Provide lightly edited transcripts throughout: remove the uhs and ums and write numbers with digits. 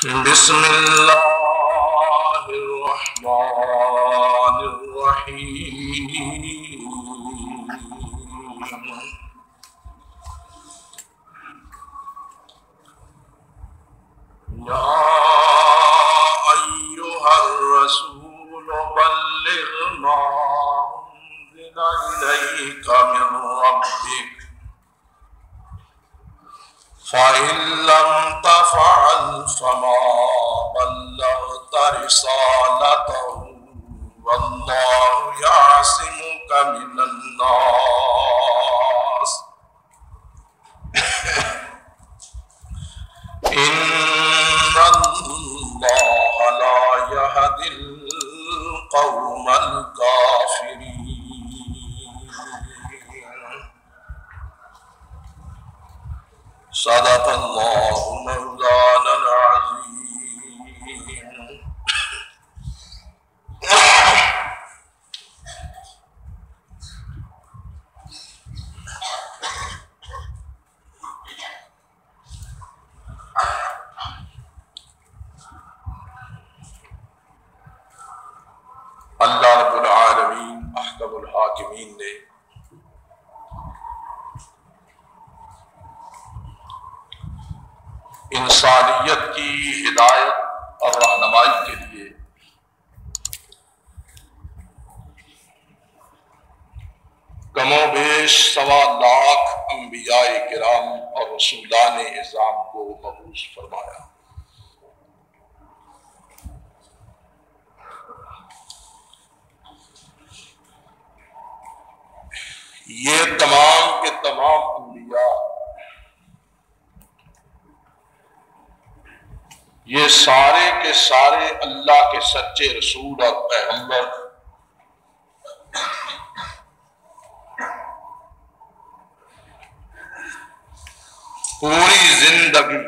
بسم اللہ الرحمن الرحیم یا ایہا الرسول بلغ ما انزل الیک من ربک فَإِن لَّمْ تَفْعَلْ فَمَا بَلَّغْتَ رِسَالَتَهُ وَاللَّهُ يَعْصِمُكَ مِنَ النَّاسِ إِنَّ اللَّهَ لَا يَهْدِي الْقَوْمَ الْكَافِرِينَ صدق اللہ مولانا العظیم۔ اللہ رب العالمین احکم الحاکمین نے انسانیت کی ہدایت اور رہنمائی کے لیے کم و بیش 1.25 لاکھ انبیاء کرام اور رسولان اعظام کو مبعوث فرمایا۔ یہ تمام کے تمام انبیاء، یہ سارے کے سارے اللہ کے سچے رسول اور پیغمبر پوری زندگی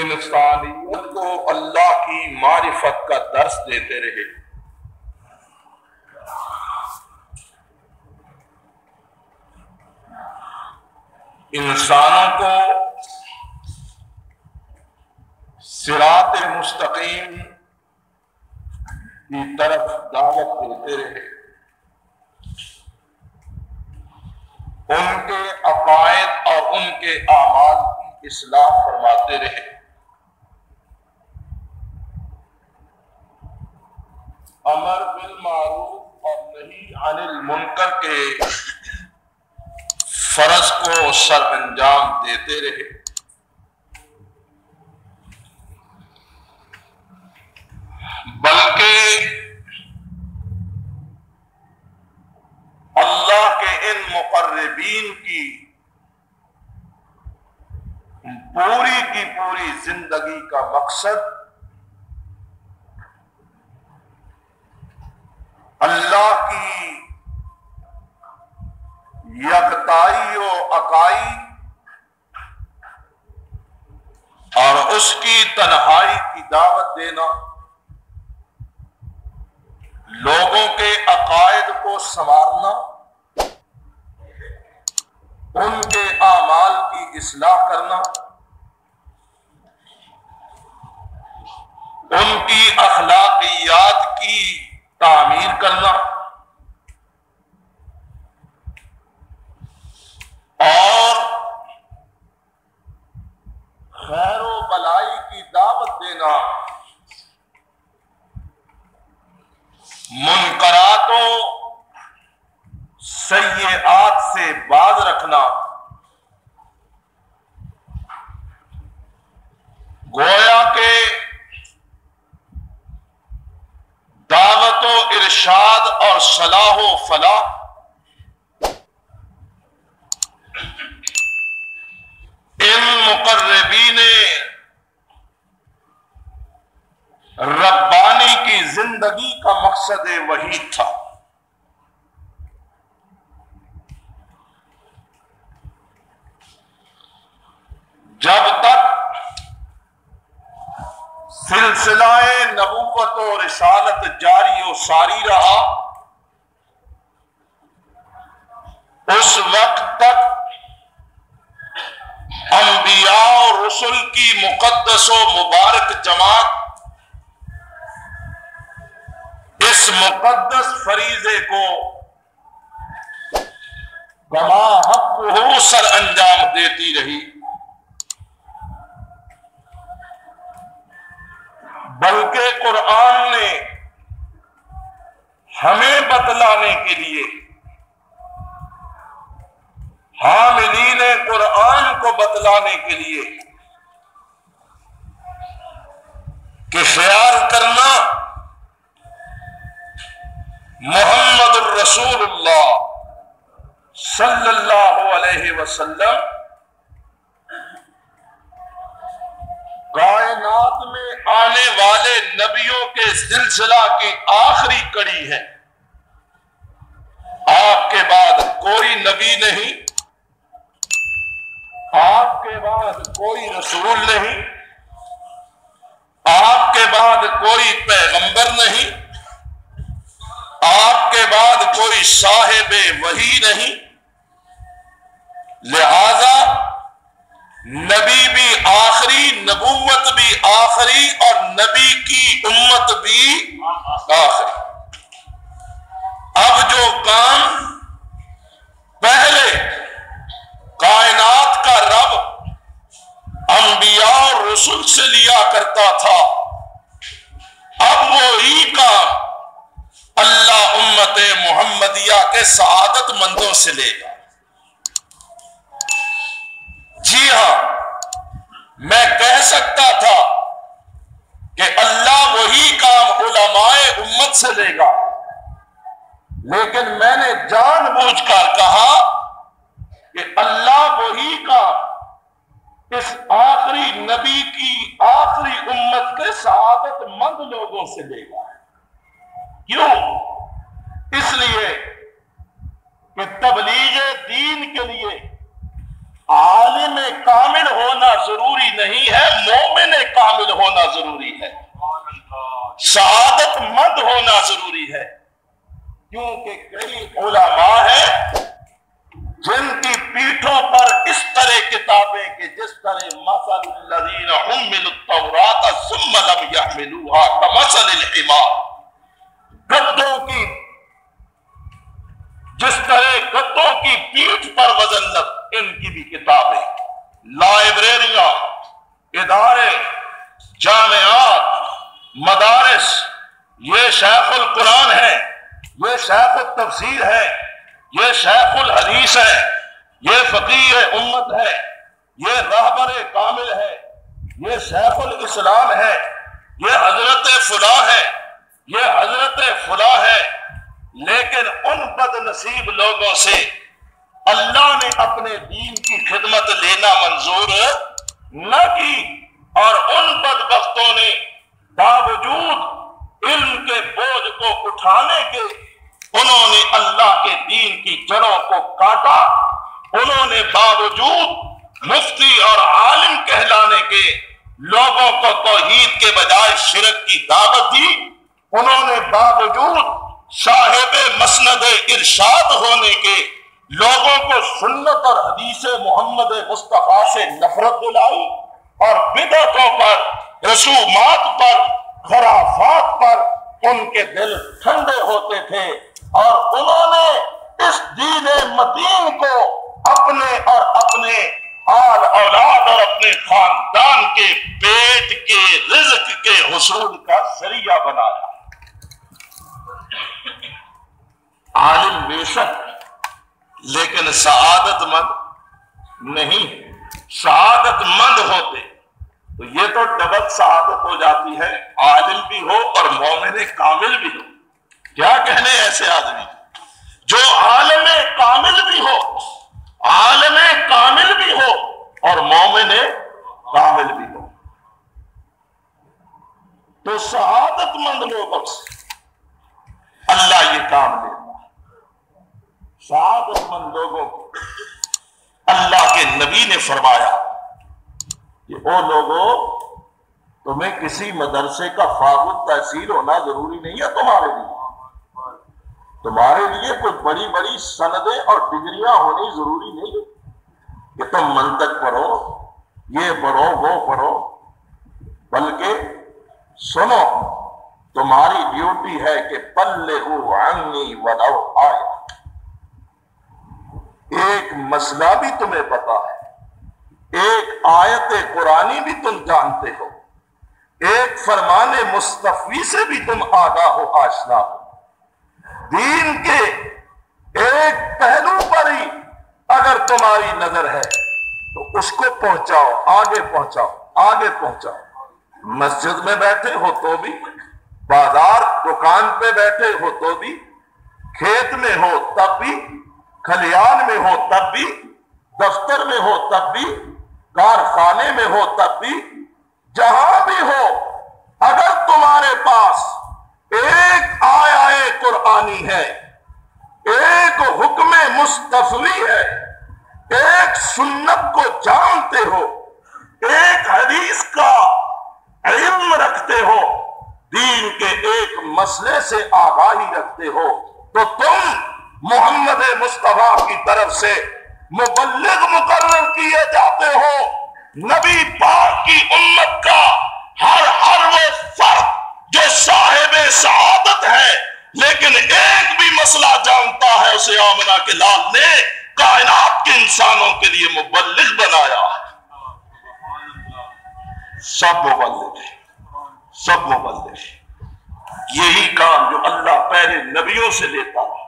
انسانیت کو اللہ کی معرفت کا درس دیتے رہے۔ انسانوں کو صراط مستقیم کی طرف دعوت دیتے رہے، ان کے عقائد اور ان کے اعمال کی اصلاح فرماتے رہے، امر بالمعروف اور نہی عن المنکر کے فرض کو سر انجام دیتے رہے، بلکہ اللہ کے ان مقربین کی پوری زندگی کا مقصد اللہ کی یکتائی و اکائی اور اس کی تنہائی کی دعوت دینا، لوگوں کے عقائد کو سنوارنا، ان کے اعمال کی اصلاح کرنا، ان کی اخلاقیات کی تعمیر کرنا اور خیر و بلائی کی دعوت دینا، منکرات و سیئات سے باز رکھنا، گویا کہ دعوت و ارشاد اور صلاح و فلاح ان مقربین ربانی کی زندگی کا مقصد وہی تھا۔ جب تک سلسلہ نبوت و رسالت جاری و ساری رہا، اس وقت تک انبیاء اور رسل کی مقدس و مبارک جماعت اس مقدس فریضے کو کما حق ہو سر انجام دیتی رہی، بلکہ قرآن نے ہمیں بتلانے کے لیے، حاملین قرآن کو بتلانے کے لیے کہ خیال کرنا محمد الرسول اللہ صلی اللہ علیہ وسلم کائنات میں آنے والے نبیوں کے سلسلہ کی آخری کڑی ہے۔ آپ کے بعد کوئی نبی نہیں، آپ کے بعد کوئی رسول نہیں، آپ کے بعد کوئی پیغمبر نہیں، آپ کے بعد کوئی صاحب وحی نہیں، لہذا نبی بھی آخری، نبوت بھی آخری، اور نبی کی امت بھی آخری۔ اب جو کام پہلے کائنات کا رب انبیاء اور رسل سے لیا کرتا تھا، اب وہی کام اللہ امت محمدیہ کے سعادت مندوں سے لے گا۔ جی ہاں، میں کہہ سکتا تھا کہ اللہ وہی کام علماء امت سے لے گا، لیکن میں نے جان بوجھ کر کہا کہ اللہ وہی کام اس آخری نبی کی آخری امت کے سعادت مند لوگوں سے لے گا۔ کیوں؟ اس لیے کہ تبلیغ دین کے لیے عالم کامل ہونا ضروری نہیں ہے، مومن کامل ہونا ضروری ہے، سعادت مند ہونا ضروری ہے۔ کیونکہ کئی علماء ہیں جن کی پیٹھوں پر اس طرح کتابیں کہ جس طرح مثل الذین حملوا التوراۃ ثم لم يحملوها كمثل الحمار، گدھوں کی، جس طرح گدھوں کی پیٹھ پر وزن لگ، ان کی بھی کتابیں، لائبریریاں، ادارے، جامعات، مدارس، یہ شیخ القرآن ہے، یہ شیخ التفسیر ہے، یہ شیخ الحدیث ہے، یہ فقیہ امت ہے، یہ رہبر کامل ہے، یہ شیخ الاسلام ہے، یہ حضرت فلاں ہے، یہ حضرت فلاں ہے، لیکن ان بد نصیب لوگوں سے اللہ نے اپنے دین کی خدمت لینا منظور نہ کی، اور ان بدبختوں نے باوجود علم کے بوجھ کو اٹھانے کے انہوں نے اللہ کے دین کی جڑوں کو کاٹا، انہوں نے باوجود مفتی اور عالم کہلانے کے لوگوں کو توحید کے بجائے شرک کی دعوت دی، انہوں نے باوجود صاحب مسند ارشاد ہونے کے لوگوں کو سنت اور حدیث محمد مصطفیٰ سے نفرت دلائی، اور بدعتوں پر، رسومات پر، خرافات پر ان کے دل ٹھنڈے ہوتے تھے، اور انہوں نے اس دین متین کو اپنے اور اپنے آل اولاد اور اپنے خاندان کے پیٹ کے رزق کے حصول کا ذریعہ بنایا۔ عالم بے شک، لیکن سعادت مند نہیں۔ سعادت مند ہوتے تو یہ تو ڈبل سعادت ہو جاتی ہے، عالم بھی ہو اور مومن کامل بھی ہو۔ کیا کہنے ایسے آدمی جو عالم کامل بھی ہو، عالم کامل بھی ہو اور مومن کامل بھی ہو، تو سعادت مند لوگوں سے اللہ یہ کام دیتا ہے۔ سعادت مند لوگوں کو اللہ کے نبی نے فرمایا کہ او لوگوں، تمہیں کسی مدرسے کا فاضل تحصیل ہونا ضروری نہیں ہے، تمہارے لیے کوئی بڑی بڑی سندیں اور ڈگریاں ہونی ضروری نہیں ہے۔ کہ تم منطق پڑھو، یہ پڑھو، وہ پڑھو، بلکہ سنو، تمہاری ڈیوٹی ہے کہ بلغوا عنی ولو آیہ، ایک مسئلہ بھی تمہیں پتا ہے، ایک آیت قرآنی بھی تم جانتے ہو، ایک فرمان مصطفی سے بھی تم آگاہ ہو، آشنا ہو، دین کے ایک پہلو پر ہی اگر تمہاری نظر ہے تو اس کو پہنچاؤ، آگے پہنچاؤ، آگے پہنچاؤ۔ مسجد میں بیٹھے ہو تو بھی، بازار دکان پہ بیٹھے ہو تو بھی، کھیت میں ہو تب بھی، کھلیان میں ہو تب بھی، دفتر میں ہو تب بھی، کارخانے میں ہو تب بھی، جہاں بھی ہو، اگر تمہارے پاس ایک آیہ قرآنی ہے، ایک حکم مصطفی ہے، ایک سنت کو جانتے ہو، ایک حدیث کا علم رکھتے ہو، دین کے ایک مسئلے سے آگاہی رکھتے ہو، تو تم محمد مصطفیٰ کی طرف سے مبلغ مقرر کیے جاتے ہو۔ نبی پاک کی امت کا ہر وہ فرد جو صاحب سعادت ہے لیکن ایک بھی مسئلہ جانتا ہے، اسے آمنہ کے لال نے کائنات کے انسانوں کے لیے مبلغ بنایا۔ سب مبلغ ہیں، سب مبلغ ہیں۔ یہی کام جو اللہ پہلے نبیوں سے لیتا ہے،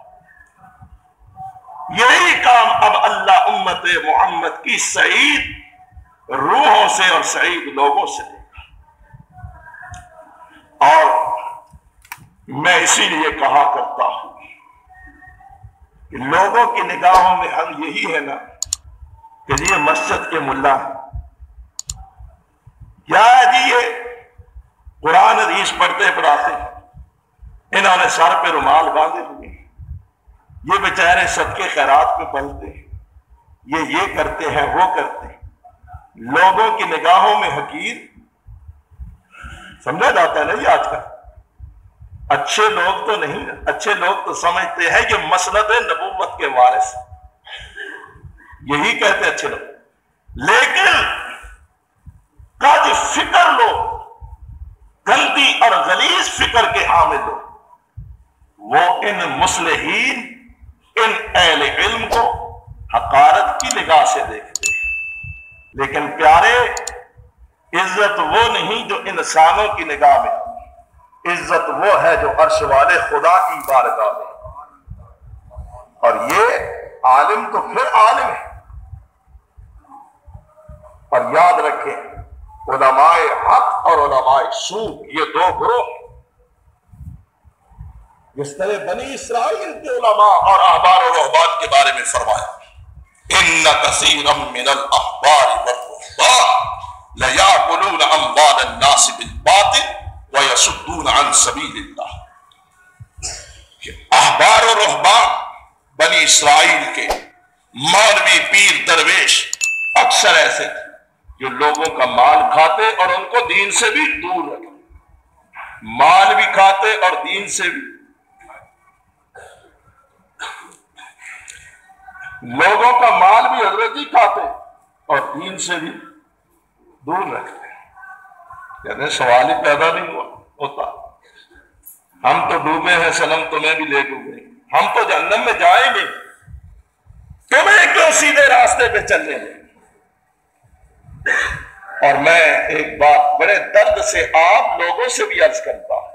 یہی کام اب اللہ امت محمد کی سعید روحوں سے اور سعید لوگوں سے لے گا۔ اور میں اسی لیے کہا کرتا ہوں کہ لوگوں کی نگاہوں میں ہم یہی ہے نا کہ یہ مسجد کے ملا ہیں، کیا جی یہ قرآن حدیث پڑھتے پڑھاتے، انہوں نے سر پہ رومال باندھے ہوئے، یہ بیچارے صدقے خیرات پہ پلتے، یہ کرتے ہیں، وہ کرتے ہیں، لوگوں کی نگاہوں میں حقیر سمجھا جاتا ہے نا یہ آج کل۔ اچھے لوگ تو نہیں، اچھے لوگ تو سمجھتے ہیں کہ مسند نبوت کے وارث، یہی کہتے اچھے لوگ، لیکن کج فکر لوگ، گندی اور غلیظ فکر کے حامل لوگ، وہ ان مصلحین، ان اہل علم کو حقارت کی نگاہ سے دیکھتے ہیں۔ لیکن پیارے، عزت وہ نہیں جو انسانوں کی نگاہ میں، عزت وہ ہے جو عرش والے خدا کی بارگاہ میں۔ اور یہ عالم تو پھر عالم ہے۔ اور یاد رکھیں، علماء حق اور علماء سو یہ دو گروہ، جس طرح بنی اسرائیل کے علماء اور احبار و رہبان کے بارے میں فرمایا، ان کثیرا من الاحبار والرہبان لیاکلون اموال الناس بالباطل ویصدون عن سبیل اللہ، کہ احبار و رہبان بنی اسرائیل کے مولوی پیر درویش اکثر ایسے تھے جو لوگوں کا مال کھاتے اور ان کو دین سے بھی دور رکھتے، مال بھی کھاتے اور دین سے بھی، لوگوں کا مال بھی حضرت جی کھاتے اور دین سے بھی دور رکھتے۔ یعنی سوال ہی پیدا نہیں ہوتا، ہم تو ڈوبے ہیں صنم تمہیں بھی لے ڈوبے، ہم تو جہنم میں جائیں گے، تمہیں کیوں سیدھے راستے پہ چلنے دیں۔ اور میں ایک بات بڑے درد سے آپ لوگوں سے بھی عرض کرتا ہوں،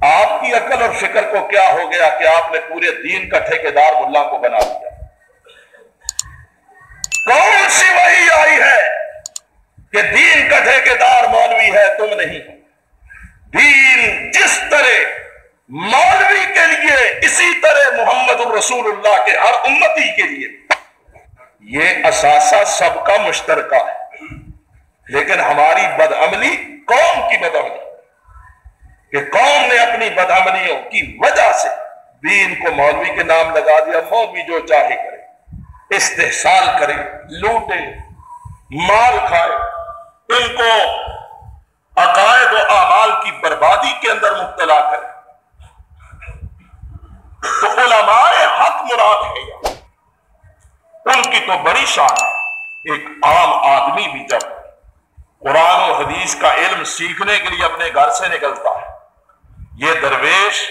آپ کی عقل اور فکر کو کیا ہو گیا کہ آپ نے پورے دین کا ٹھیکیدار ملا کو بنا دیا؟ کون سی وحی آئی ہے کہ دین کا ٹھیکیدار مولوی ہے تم نہیں؟ دین جس طرح مولوی کے لیے اسی طرح محمد الرسول اللہ کے ہر امتی کے لیے، یہ اثاثہ سب کا مشترکہ ہے۔ لیکن ہماری بدعملی، قوم کی بدعملی، کہ قوم نے اپنی بدعملیوں کی وجہ سے دین کو مولوی کے نام لگا دیا، مولوی جو چاہے کرے، استحصال کرے، لوٹے، مال کھائے، ان کو عقائد و اعمال کی بربادی کے اندر مبتلا کرے۔ تو علماء حق مراد ہے، ان کی تو بڑی شان ہے. ایک عام آدمی بھی جب قرآن و حدیث کا علم سیکھنے کے لیے اپنے گھر سے نکلتا ہے، یہ درویش،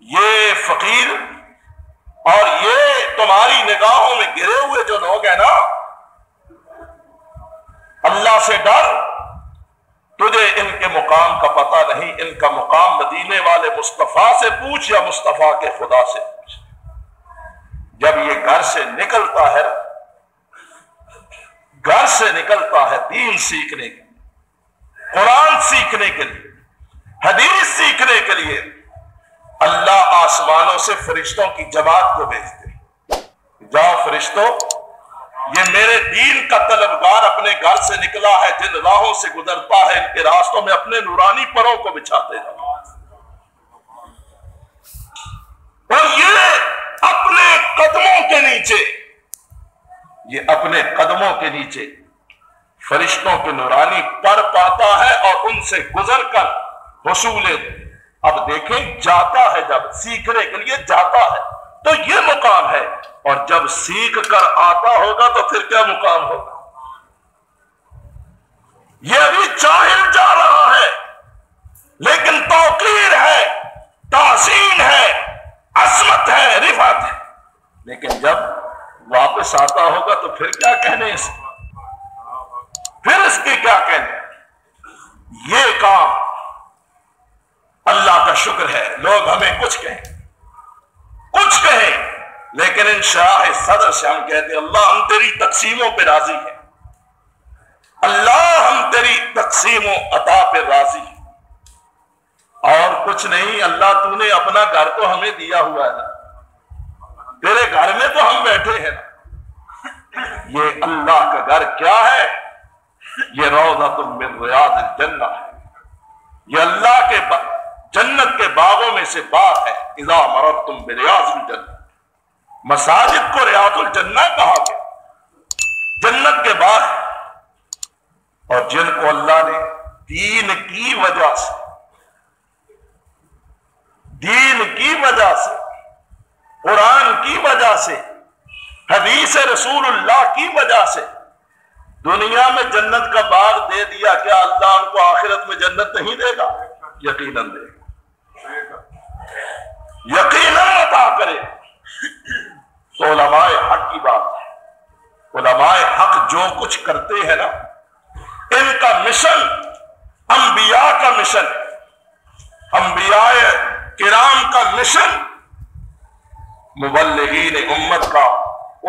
یہ فقیر اور یہ تمہاری نگاہوں میں گرے ہوئے جو لوگ ہیں نا، اللہ سے ڈر. تجھے ان کے مقام کا پتہ نہیں، ان کا مقام مدینے والے مصطفیٰ سے پوچھ یا مصطفیٰ کے خدا سے پوچھ. جب یہ گھر سے نکلتا ہے، گھر سے نکلتا ہے دین سیکھنے کے لیے، قرآن سیکھنے کے لیے، حدیث سیکھنے کے لیے، اللہ آسمانوں سے فرشتوں کی جماعت کو بھیجتے. جاؤ فرشتوں، یہ میرے دین کا طلبگار اپنے گھر سے نکلا ہے، جن راہوں سے گزرتا ہے ان کے راستوں میں اپنے نورانی پروں کو بچھاتے جاؤ. اور یہ اپنے قدموں کے نیچے، یہ اپنے قدموں کے نیچے فرشتوں کے نورانی پر پاتا ہے اور ان سے گزر کر حصول. اب دیکھیں، جاتا ہے، جب سیکھنے کے لیے جاتا ہے تو یہ مقام ہے، اور جب سیکھ کر آتا ہوگا تو پھر کیا مقام ہوگا. یہ ابھی چاہل جا رہا ہے، لیکن توقیر ہے، تعظیم ہے، عظمت ہے، رفعت ہے. لیکن جب واپس آتا ہوگا تو پھر کیا کہنے اس کی، پھر اس کی کیا کہنے. یہ کام اللہ کا شکر ہے. لوگ ہمیں کچھ کہیں لیکن انشاء صدر سے ہم کہتے ہیں اللہ ہم تیری تقسیموں پہ راضی ہیں، اللہ ہم تیری تقسیم و عطا پہ راضی ہیں، اور کچھ نہیں. اللہ تو نے اپنا گھر تو ہمیں دیا ہوا ہے نا، تیرے گھر میں تو ہم بیٹھے ہیں نا. یہ اللہ کا گھر کیا ہے؟ یہ روضۃ من ریاض الجنہ ہے. یہ اللہ کے جنت کے باغوں میں سے باغ ہے. اذا مررتم بریاض الجنہ، مساجد کو ریاض الجنہ کہا گیا، جنت کے باغ. اور جن کو اللہ نے دین کی وجہ سے، دین کی وجہ سے، قرآن کی وجہ سے، حدیث رسول اللہ کی وجہ سے دنیا میں جنت کا باغ دے دیا، کیا اللہ ان کو آخرت میں جنت نہیں دے گا؟ یقیناً دے گا، یقیناً عطا کرے. تو علماء حق کی بات ہے. علماء حق جو کچھ کرتے ہیں نا، ان کا مشن انبیاء کا مشن، انبیاء کرام کا مشن، مبلغین امت کا،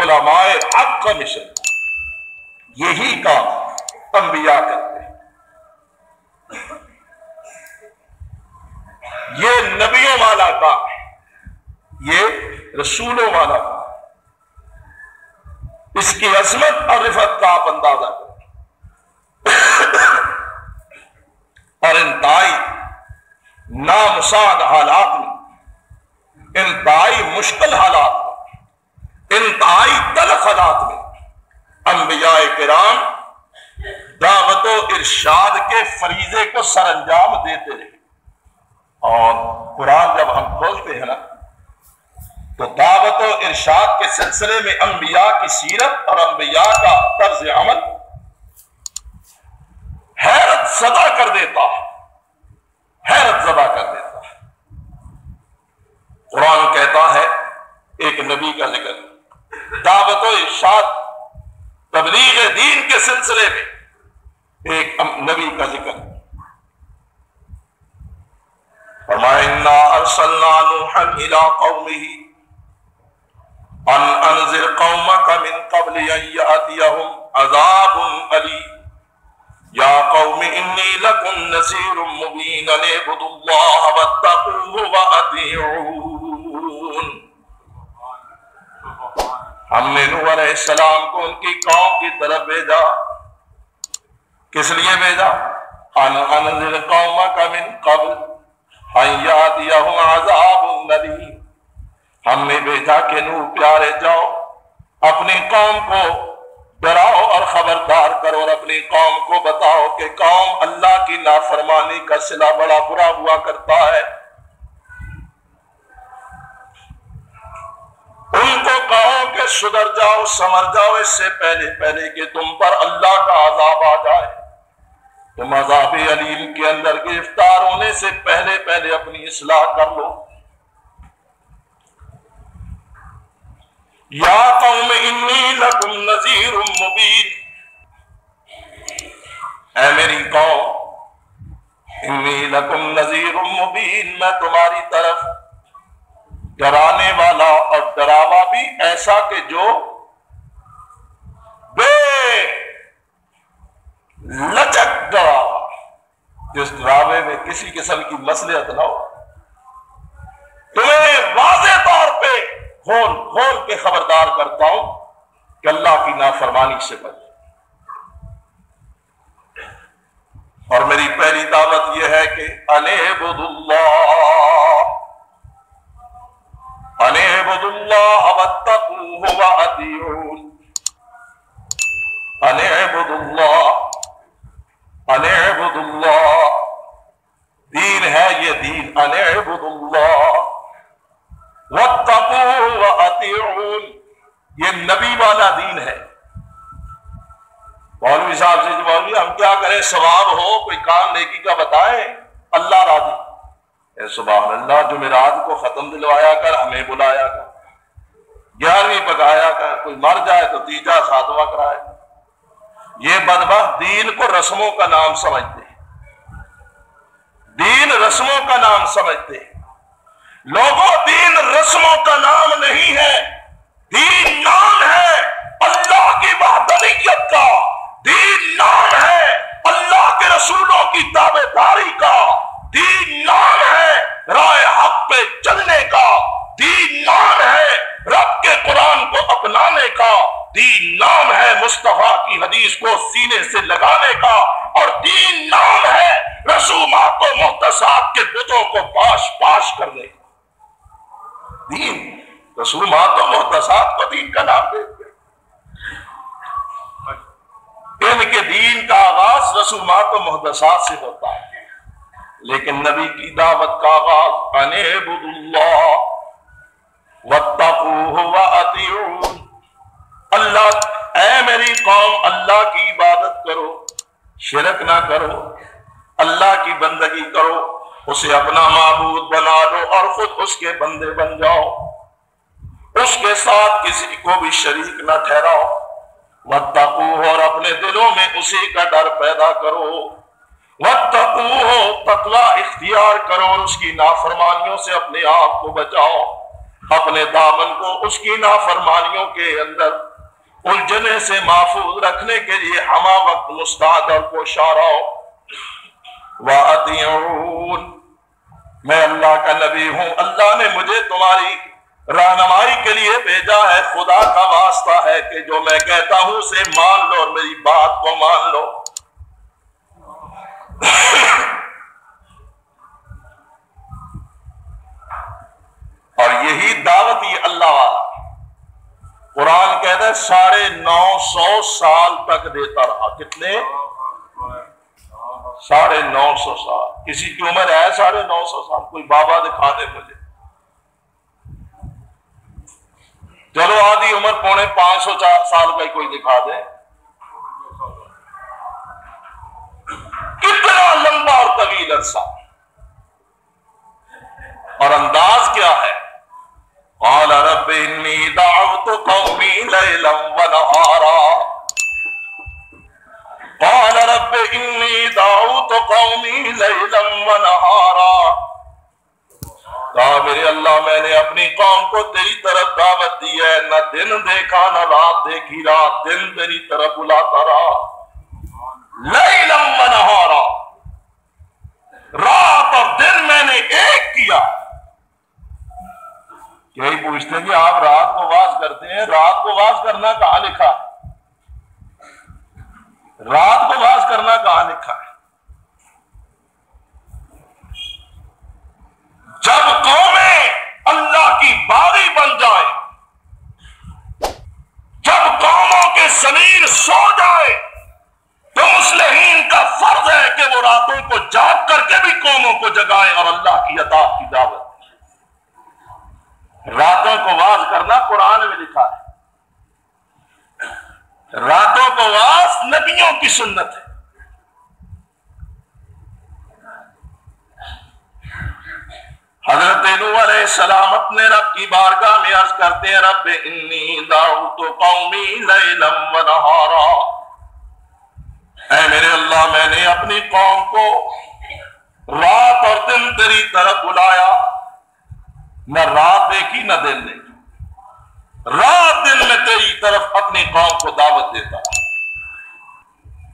علماء حق کا مشن. یہی کام انبیاء کرتے ہیں. یہ نبیوں والا کام ہے، یہ رسولوں والا کام. اس کی عظمت اور رفعت کا آپ اندازہ کریں. اور انتہائی نامساعد حالات میں، انتہائی مشکل حالات میں، انتہائی تلخ حالات میں انبیاء کرام دعوت و ارشاد کے فریضے کو سر انجام دیتے رہے. اور قرآن جب ہم کھولتے ہیں نا تو دعوت و ارشاد کے سلسلے میں انبیاء کی سیرت اور انبیاء کا طرز عمل حیرت زدہ کر دیتا ہے، حیرت زدہ کر دیتا ہے. قرآن کہتا ہے ایک نبی کا ذکر، دعوت و ارشاد تبلیغ دین کے سلسلے میں ایک نبی کا ذکر. فرمایا انا ارسلنا نوحا الى قومه ان انذر قومك من قبل ان ياتيهم عذاب اليم یا قوم انی لکم نذیر مبین ان اعبدوا اللہ واتقوہ واطیعون. ہم نے نوح علیہ السلام کو ان کی قوم کی طرف بھیجا. کس لیے بھیجا؟ ان انذر قومک من قبل ان یاتیہم عذاب الیم. ہم نے بھیجا کہ نوح پیارے جاؤ اپنی قوم کو ڈراؤ اور خبردار کرو، اور اپنی قوم کو بتاؤ کہ قوم اللہ کی نافرمانی کا صلہ بڑا برا ہوا کرتا ہے. ان کو کہو کہ سدھر جاؤ سمر جاؤ اس سے پہلے کہ تم پر اللہ کا عذاب آ جائے. تم عذاب علیم کے اندر گرفتار ہونے سے پہلے اپنی اصلاح کر لو. یا قوم انی لکم نذیر مبین، اے میری قوم، انی لکم نذیر مبین، میں تمہاری طرف ڈرانے والا اور ڈراوا بھی ایسا کہ جو بے لچک ڈراوا، جس ڈراوے میں کسی قسم کی مصلحت نہ ہو. تمہیں واضح طور پہ کھول کے خبردار کرتا ہوں کہ اللہ کی نافرمانی سے بچ. اور میری پہلی دعوت یہ ہے کہ اعبدوا اللہ واتقوہ واطیعون. اعبدوا اللہ، دین ہے یہ دین، اعبدوا اللہ واتقوہ واطیعون، یہ نبی والا دین ہے. مولوی صاحب سے مولوی ہم کیا کریں ثواب ہو، کوئی کام نیکی کا بتائیں، اللہ راضی. اے سبحان اللہ، جمعرات کو ختم دلوایا کر، ہمیں بلایا کر، 11ویں پکایا کر، کوئی مر جائے تو تیجا ساتواں کرائے. یہ بدبخت دین کو رسموں کا نام سمجھتے ہیں، دین رسموں کا نام سمجھتے ہیں. لوگوں، دین رسموں کا نام نہیں ہے، دین نام ہے اللہ کی وحدانیت کا، دین نام ہے اللہ کے رسولوں کی تابع داری کا، دین نام ہے راہ حق پہ چلنے کا، دین نام ہے رب کے قرآن کو اپنانے کا، دین نام ہے مصطفیٰ کی حدیث کو سینے سے لگانے کا، اور دین نام ہے رسومات و محتسبات کے بتوں کو پاش پاش کرنے کا. دین رسومات و محتسبات کو دین کا نام دیتے ہیں. ان کے دین کا آغاز رسومات و محتسبات سے ہوتا ہے، لیکن نبی کی دعوت کا آغاز اعبدوا اللہ واتقوہ واطیعون. اللہ، اے میری قوم، اللہ کی عبادت کرو، شرک نہ کرو، اللہ کی بندگی کرو، اسے اپنا معبود بنا لو اور خود اس کے بندے بن جاؤ، اس کے ساتھ کسی کو بھی شریک نہ ٹھہراؤ. واتقوہ، اور اپنے دلوں میں اسی کا ڈر پیدا کرو. واتقوہ، تقوی اختیار کرو اور اس کی نافرمانیوں سے اپنے آپ کو بچاؤ، اپنے دامن کو اس کی نافرمانیوں کے اندر الجھنے سے محفوظ رکھنے کے لیے ہمہ وقت مستعد اور کوشاں رہو. وَأَطِیعُونَ، میں اللہ کا نبی ہوں، اللہ نے مجھے تمہاری رہنمائی کے لیے بھیجا ہے. خدا کا واسطہ ہے کہ جو میں کہتا ہوں اسے مان لو اور میری بات کو مان لو. اور یہی دعوت یہ اللہ والا قرآن کہتا ہے 950 سال تک دیتا رہا. کتنے؟ 950 سال. کسی کی عمر ہے 950 سال؟ کوئی بابا دکھا دے مجھے. چلو آدھی عمر 550 سال کا کوئی دکھا دے. کتنا لمبا اور طویل عرصہ. اور انداز کیا ہے؟ قال رب انی دعوت قومی لیلا ونہارا. قال رب انی دعوت قومی لیلا ونہارا. کہا میرے اللہ، میں نے اپنی قوم کو تیری طرف دعوت دی ہے، نہ دن دیکھا نہ رات دیکھی، رات دن تیری طرف بلاتا رہا. لیلا ونہارا، رات اور دن میں نے ایک کیا. یہی پوچھتے ہیں کہ آپ رات کو واز کرتے ہیں، رات کو واز کرنا کہاں لکھا ہے؟ رات کو واز کرنا کہاں لکھا ہے؟ جب قومیں اللہ کی باغی بن جائیں، جب قوموں کے ضمیر سو جائے، تو مصلحین کا فرض ہے کہ وہ راتوں کو جاگ کر کے بھی قوموں کو جگائیں اور اللہ کی اطاعت کی دعوت. راتوں کو واز کرنا قرآن میں لکھا ہے. راتوں کو واس نبیوں کی سنت ہے۔ حضرت نوح علیہ السلام اپنے رب کی بارگاہ میں عرض کرتے ہیں رب انی دعوت قومی لیلا و نہارا، اے میرے اللہ میں نے اپنی قوم کو رات اور دن تیری طرف بلایا، نہ رات دیکھی نہ دن دیکھی، رات دن میں تیری طرف اپنی قوم کو دعوت دیتا۔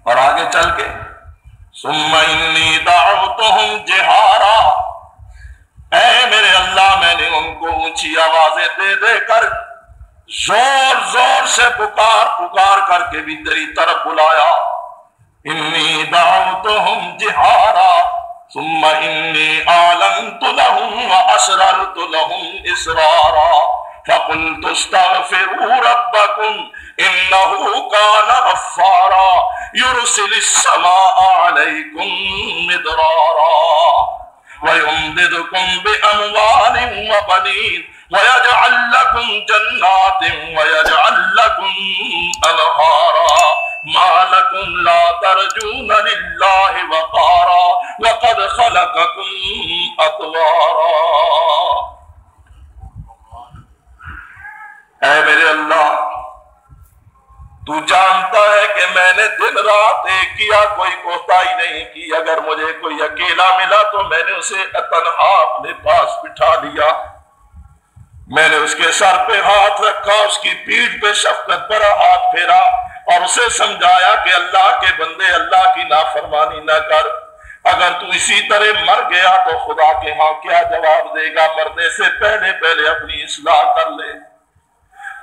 اور آگے چل کے ثم انی دعوتہم جہارا، اے میرے اللہ میں نے ان کو اونچی آوازیں دے دے کر زور زور سے پکار کر کے بھی تیری طرف بلایا۔ انی دعوتہم جہارا ثم انی اعلنت لهم واسررت لهم اسرارا فقلت استغفروا ربکم انه كان غفارا يرسل السماء عليكم مدرارا ويمددكم بأموال وبنين ويجعل لكم جنات ويجعل لكم أنهارا ما لكم لا ترجون لله وقارا وقد خلقكم أطوارا۔ اے میرے اللہ تو جانتا ہے کہ میں نے دن رات ایک کیا، کوئی کوتاہی نہیں کی۔ اگر مجھے کوئی اکیلا ملا تو میں نے اسے تنہا اپنے پاس بٹھا لیا، میں نے اس کے سر پہ ہاتھ رکھا، اس کی پیٹھ پہ شفقت بھرا ہاتھ پھیرا اور اسے سمجھایا کہ اللہ کے بندے اللہ کی نافرمانی نہ کر، اگر تو اسی طرح مر گیا تو خدا کے ہاں کیا جواب دے گا؟ مرنے سے پہلے اپنی اصلاح کر لے۔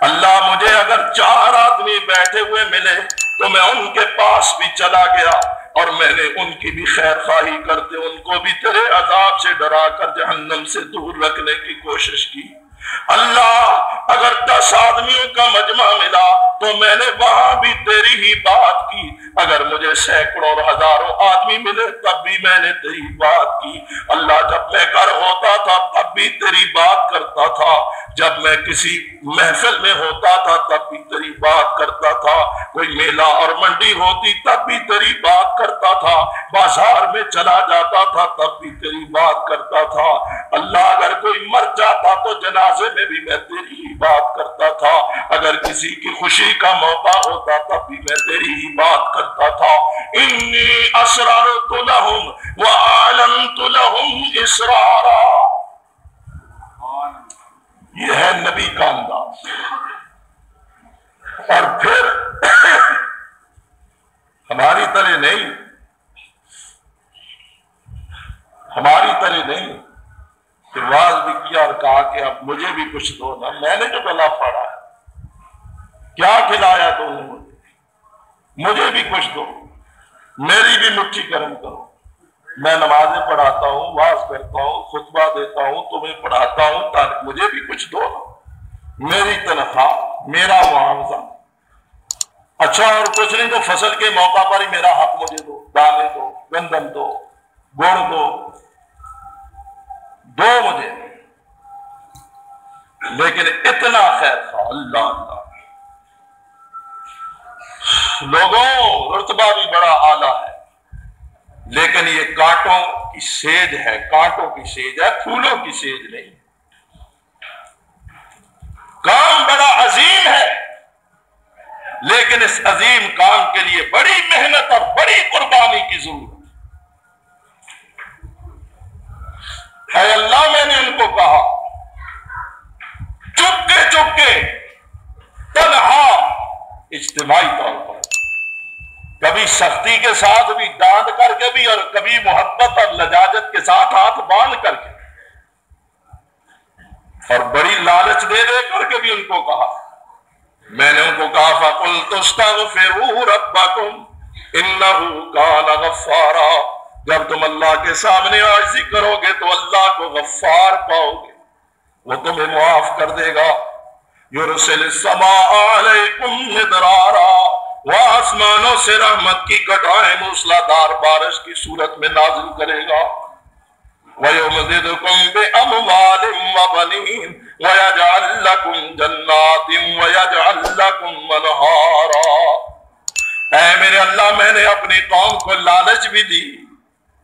اللہ مجھے اگر 4 آدمی بیٹھے ہوئے ملے تو میں ان کے پاس بھی چلا گیا اور میں نے ان کی بھی خیر خواہی کرتے ان کو بھی تیرے عذاب سے ڈرا کر جہنم سے دور رکھنے کی کوشش کی۔ اللہ اگر 10 آدمیوں کا مجمع ملا تو میں نے وہاں بھی تیری ہی بات کی، اگر مجھے سینکڑوں اور ہزاروں آدمی ملے تب بھی میں نے تیری بات کی۔ اللہ جب میں گھر ہوتا تھا تب بھی تیری بات کرتا تھا، جب میں کسی محفل میں ہوتا تھا تب بھی تیری بات کرتا تھا، کوئی میلہ اور منڈی ہوتی تب بھی تیری بات کرتا تھا، بازار میں چلا جاتا تھا تب بھی تیری بات کرتا تھا۔ اللہ اگر کوئی مر جاتا تو جنازے میں بھی میں تیری ہی بات کرتا تھا، اگر کسی کی خوشی کا موقع ہوتا تب بھی میں تیری ہی بات کرتا تھا۔ انی اسررت لهم واعلنت لهم اسرارا، یہ ہے نبی کا انداز۔ اور پھر ہماری طرح نہیں کہ واز بھی کیا اور کہا کہ اب مجھے بھی کچھ دو نا، میں نے جو گلا پھاڑا ہے کیا کھلایا تو مجھے بھی کچھ دو، میری بھی مٹھی گرم کرو۔ میں نمازیں پڑھاتا ہوں، واز کرتا ہوں، خطبہ دیتا ہوں، تمہیں پڑھاتا ہوں، مجھے بھی کچھ دو نا، میری تنخواہ، میرا معاوضہ۔ اچھا اور کچھ نہیں تو فصل کے موقع پر ہی میرا حق مجھے دو، دانے دو، گندم دو، گڑ دو مجھے، لیکن اتنا خیر خواہ اللہ اللہ۔ لوگوں رتبہ بھی بڑا اعلیٰ ہے، لیکن یہ کانٹوں کی سیج ہے، کانٹوں کی سیج ہے، پھولوں کی سیج نہیں۔ کام بڑا عظیم ہے، لیکن اس عظیم کام کے لیے بڑی محنت اور بڑی قربانی کی ضرورت ہے۔ اے اللہ میں نے ان کو کہا چپ کے تنہا اجتماعی طور پر، کبھی سختی کے ساتھ بھی، ڈانٹ کر کے بھی، اور کبھی محبت اور لجاجت کے ساتھ ہاتھ باندھ کر کے، اور بڑی لالچ دے کر کے بھی ان کو کہا۔ میں نے ان کو کہا فَقُلْتُ اسْتَغْفِرُوا رَبَّكُمْ إِنَّهُ كَانَ غَفَّارًا، جب تم اللہ کے سامنے عاجزی کرو گے تو اللہ کو غفار پاؤ گے، وہ تمہیں معاف کر دے گا۔ يُرْسِلِ السَّمَاءَ عَلَيْكُمْ مِدْرَارًا، وہ آسمانوں سے رحمت کی گٹائیں موسلادھار بارش کی صورت میں نازل کرے گا۔ وَيُمْدِدْكُمْ بِأَمْوَالٍ وَبَنِينَ وَيَجْعَلْ لَكُمْ جَنَّاتٍ وَيَجْعَلْ لَكُمْ أَنْهَارًا، میرے اللہ میں نے اپنی قوم کو لالچ بھی دی،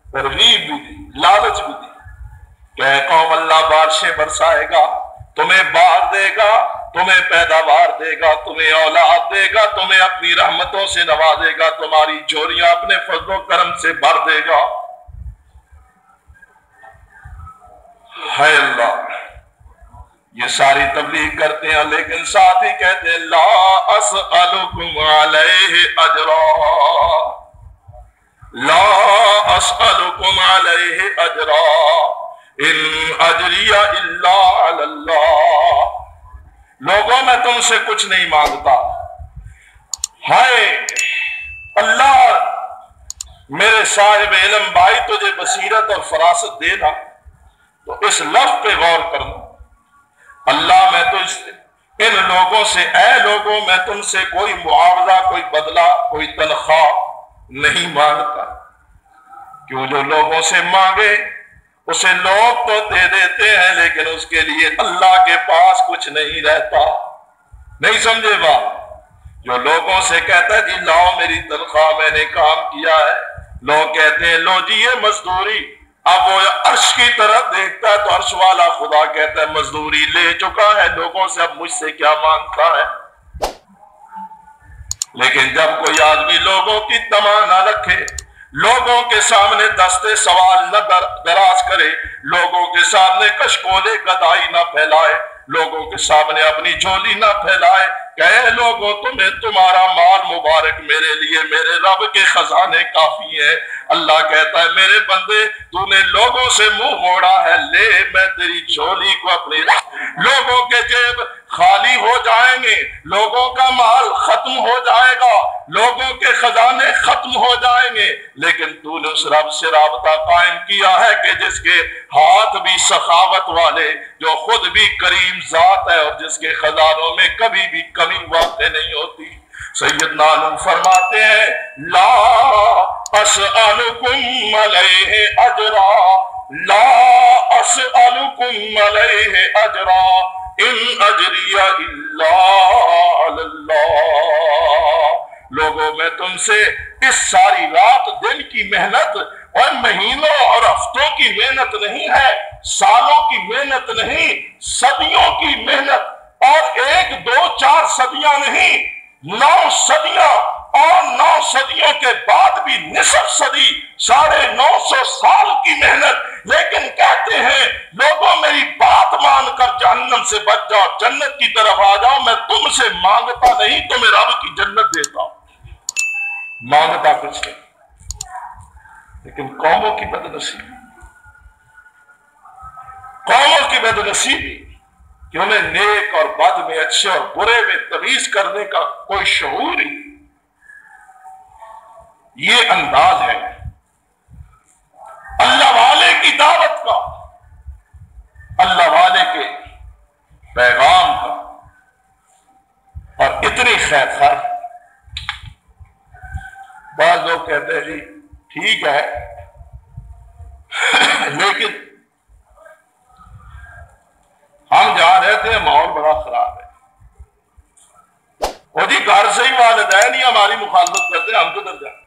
ترغیب بھی دی، لالچ بھی دی کہ اے قوم اللہ بارشیں برسائے گا، تمہیں بار دے گا، تمہیں پیداوار دے گا، تمہیں اولاد دے گا، تمہیں اپنی رحمتوں سے نوازے گا، تمہاری جھولیاں اپنے فضل و کرم سے بھر دے گا۔ ہے اللہ، یہ ساری تبلیغ کرتے ہیں لیکن ساتھ ہی کہتے ہیں لا اسألکم علیہ اجرا، لا اسألکم علیہ اجرا ان اجری الا علی اللہ۔ لوگوں میں تم سے کچھ نہیں مانگتا، ہائے اللہ میرے صاحب علم بھائی تجھے بصیرت اور فراست دینا، تو اس لفظ پہ غور کرنا، اللہ میں تو ان لوگوں سے، اے لوگوں میں تم سے کوئی معاوضہ، کوئی بدلہ، کوئی تنخواہ نہیں مانگتا، کیوں جو لوگوں سے مانگے اسے لوگ تو دے دیتے ہیں لیکن اس کے لیے اللہ کے پاس کچھ نہیں رہتا۔ نہیں سمجھے بات؟ جو لوگوں سے کہتا ہے جی لاؤ میری تنخواہ، میں نے کام کیا ہے، لوگ کہتے ہیں لو جی یہ مزدوری، اب وہ عرش کی طرف دیکھتا ہے تو عرش والا خدا کہتا ہے مزدوری لے چکا ہے لوگوں سے، اب مجھ سے کیا مانگتا ہے۔ لیکن جب کوئی آدمی لوگوں کی تمنا نہ رکھے، لوگوں کے سامنے دستے سوال نہ دراز کرے، لوگوں کے سامنے کشکولے گدائی نہ پھیلائے، لوگوں کے سامنے اپنی جھولی نہ پھیلائے، کہے لوگوں تمہیں تمہارا مال مبارک میرے لیے میرے رب کے خزانے کافی ہیں۔ اللہ کہتا ہے میرے بندے تو نے لوگوں سے منہ موڑا ہے، لے میں تیری جھولی کو اپنی، لوگوں کے جیب خالی ہو جائیں گے، لوگوں کا مال ختم ہو جائے گا، لوگوں کے خزانے ختم ہو جائیں گے، لیکن تو نے اس رب سے رابطہ قائم کیا ہے کہ جس کے ہاتھ بھی سخاوت والے، جو خود بھی کریم ذات ہے اور جس کے خزانوں میں کبھی بھی کمی واقع نہیں ہوتی۔ سیدنا نوح فرماتے ہیں لا اسألکم علیہ اجرا، لا اسألکم علیہ اجرا ان اجری الا علی اللہ۔ لوگوں میں تم سے اس ساری رات دن کی محنت اور مہینوں اور ہفتوں کی محنت نہیں ہے، سالوں کی محنت نہیں، صدیوں کی محنت، اور 1 2 4 صدیاں نہیں، 9 صدیاں، اور 9 صدیوں کے بعد بھی نصف صدی، 950 سال کی محنت، لیکن کہتے ہیں لوگوں میری بات مان کر جہنم سے بچ جاؤ، جنت کی طرف آ جاؤ، میں تم سے مانگتا نہیں تمہیں رب کی جنت دیتا ہوں، مانگتا کچھ نہیں۔ لیکن قوموں کی بدنصیبی، قوموں کی بدنصیبی کہ انہیں نیک اور بد میں، اچھے اور برے میں تمیز کرنے کا کوئی شعور ہی، یہ انداز ہے اللہ والے کی دعوت کا، اللہ والے کے پیغام کا، اور اتنی خیر خواہ۔ بعض لوگ کہتے ہیں جی ٹھیک ہے لیکن ہم جہاں رہتے ہیں ماحول بڑا خراب ہے، اور جی گھر سے ہی والدین ہی ہماری مخالفت کرتے ہیں، ہم کدھر جائیں۔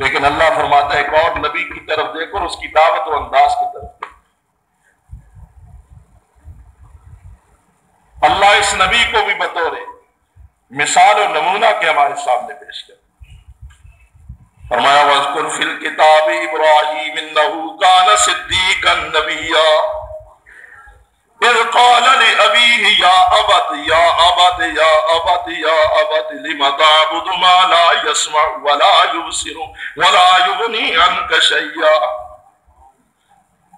لیکن اللہ فرماتا ہے ایک اور نبی کی طرف دیکھو اور اس کی دعوت و انداز کی طرف دیکھو۔ اللہ اس نبی کو بھی بطور مثال و نمونہ کے ہمارے سامنے پیش کر فرمایا وَاذْكُرْ فِي الْكِتَابِ إِبْرَاهِيمَ إِنَّهُ كَانَ صِدِّيقًا نَبِيًّا إِذْ قَالَ لِأَبِيهِ يَا أَبَتِ يَا أَبَتِ يَا أَبَتِ يَا أَبَتِ لِمَ تَعْبُدُ مَا لَا يَسْمَعُ وَلَا يُبْصِرُ وَلَا يُغْنِي عَنْكَ شَيْئًا۔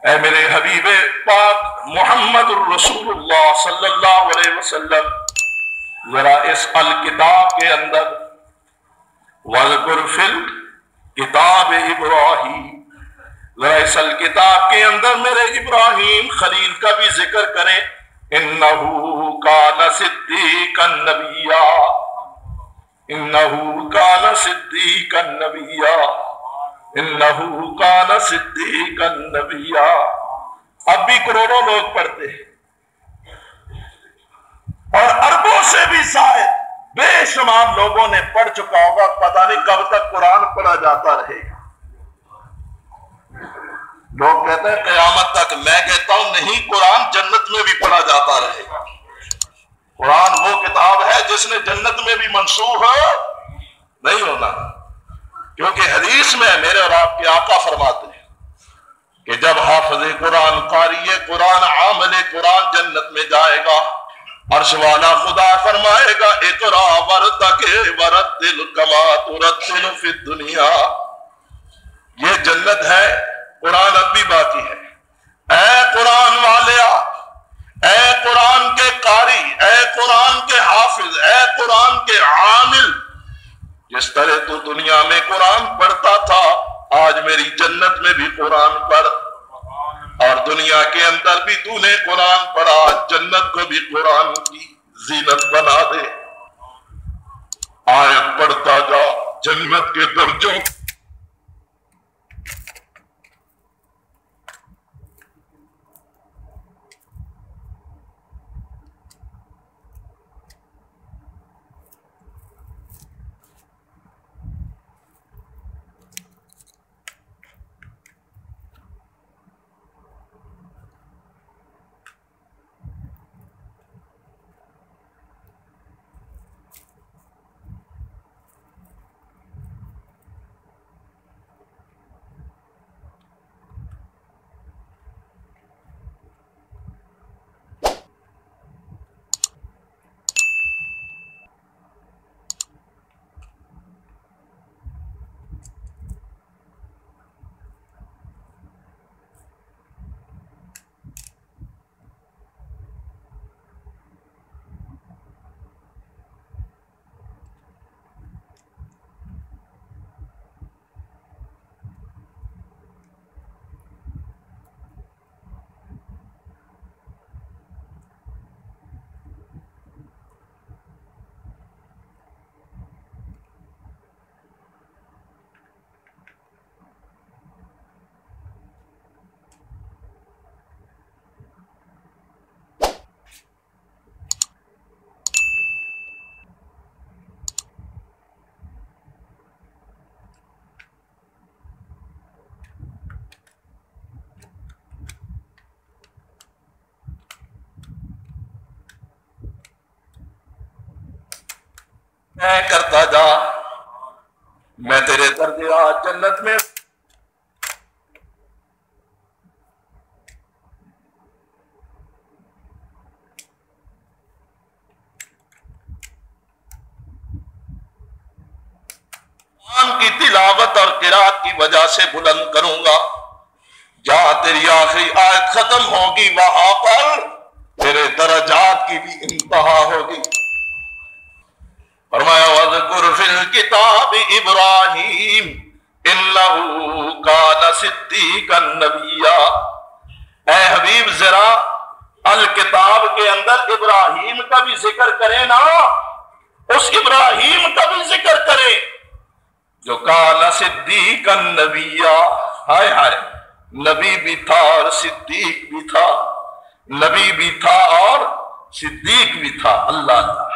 اے میرے حبیب پاک محمد الرسول اللہ صلی اللہ علیہ وسلم، ذرا اس الکتاب کے اندر وَاذْكُرْ فِي الْكِتَابِ إِبْرَاهِيمَ، ذرا اس الکتاب کے اندر میرے ابراہیم خلیل کا بھی ذکر کریں، اِنَّهُ كَانَ صِدِّيقًا نَبِيًّا، اِنَّهُ كَانَ صِدِّيقًا نَبِيًّا، اِنَّهُ كَانَ صِدِّيقًا نَبِيًّا۔ اب بھی کروڑوں لوگ پڑھتے ہیں، اور اربوں سے بھی زائد بے شمار لوگوں نے پڑھ چکا ہوگا. پتہ نہیں کب تک قرآن پڑھا جاتا رہے گا. لوگ کہتے ہیں قیامت تک، میں کہتا ہوں نہیں، قرآن جنت میں بھی پڑھا جاتا رہے گا. قرآن وہ کتاب ہے جس نے جنت میں بھی منسوخ نہیں ہونا، کیونکہ حدیث میں میرے اور آپ کے آقا فرماتے ہیں کہ جب حافظ قرآن، قاری قرآن، عامل قرآن جنت میں جائے گا، عرش والا خدا فرمائے گا اقرا ورتقِ ورتل کما ترتل فی الدنیا. یہ جنت ہے، قرآن اب بھی باقی ہے. اے قرآن والیا، اے قرآن کے قاری، اے قرآن کے حافظ، اے قرآن کے عامل، جس طرح تو دنیا میں قرآن پڑھتا تھا، آج میری جنت میں بھی قرآن پڑھ، اور دنیا کے اندر بھی تو نے قرآن پڑھا، جنت کو بھی قرآن کی زینت بنا دے. آیت پڑھتا جا، جنت کے درجوں میں کرتا جا، میں تیرے درجات جنت میں قرآن کی تلاوت اور قرات کی وجہ سے بلند کروں گا. جہاں تیری آخری آیت ختم ہوگی وہاں پر تیرے درجات کی بھی انتہا ہوگی. فرمایا وَذْكُرْ فِي الْكِتَابِ إِبْرَاهِيمَ إِنَّهُ كَانَ صِدِّيقًا نَبِيًّا. اے حبیب ذرا الکتاب کے اندر ابراہیم کا بھی ذکر کریں نا، اس ابراہیم کا بھی ذکر کریں جو کان صدیقا نبیّا. ہائے ہائے، نبی بھی تھا اور صدیق بھی تھا، نبی بھی تھا اور صدیق بھی تھا. اللہ اللہ،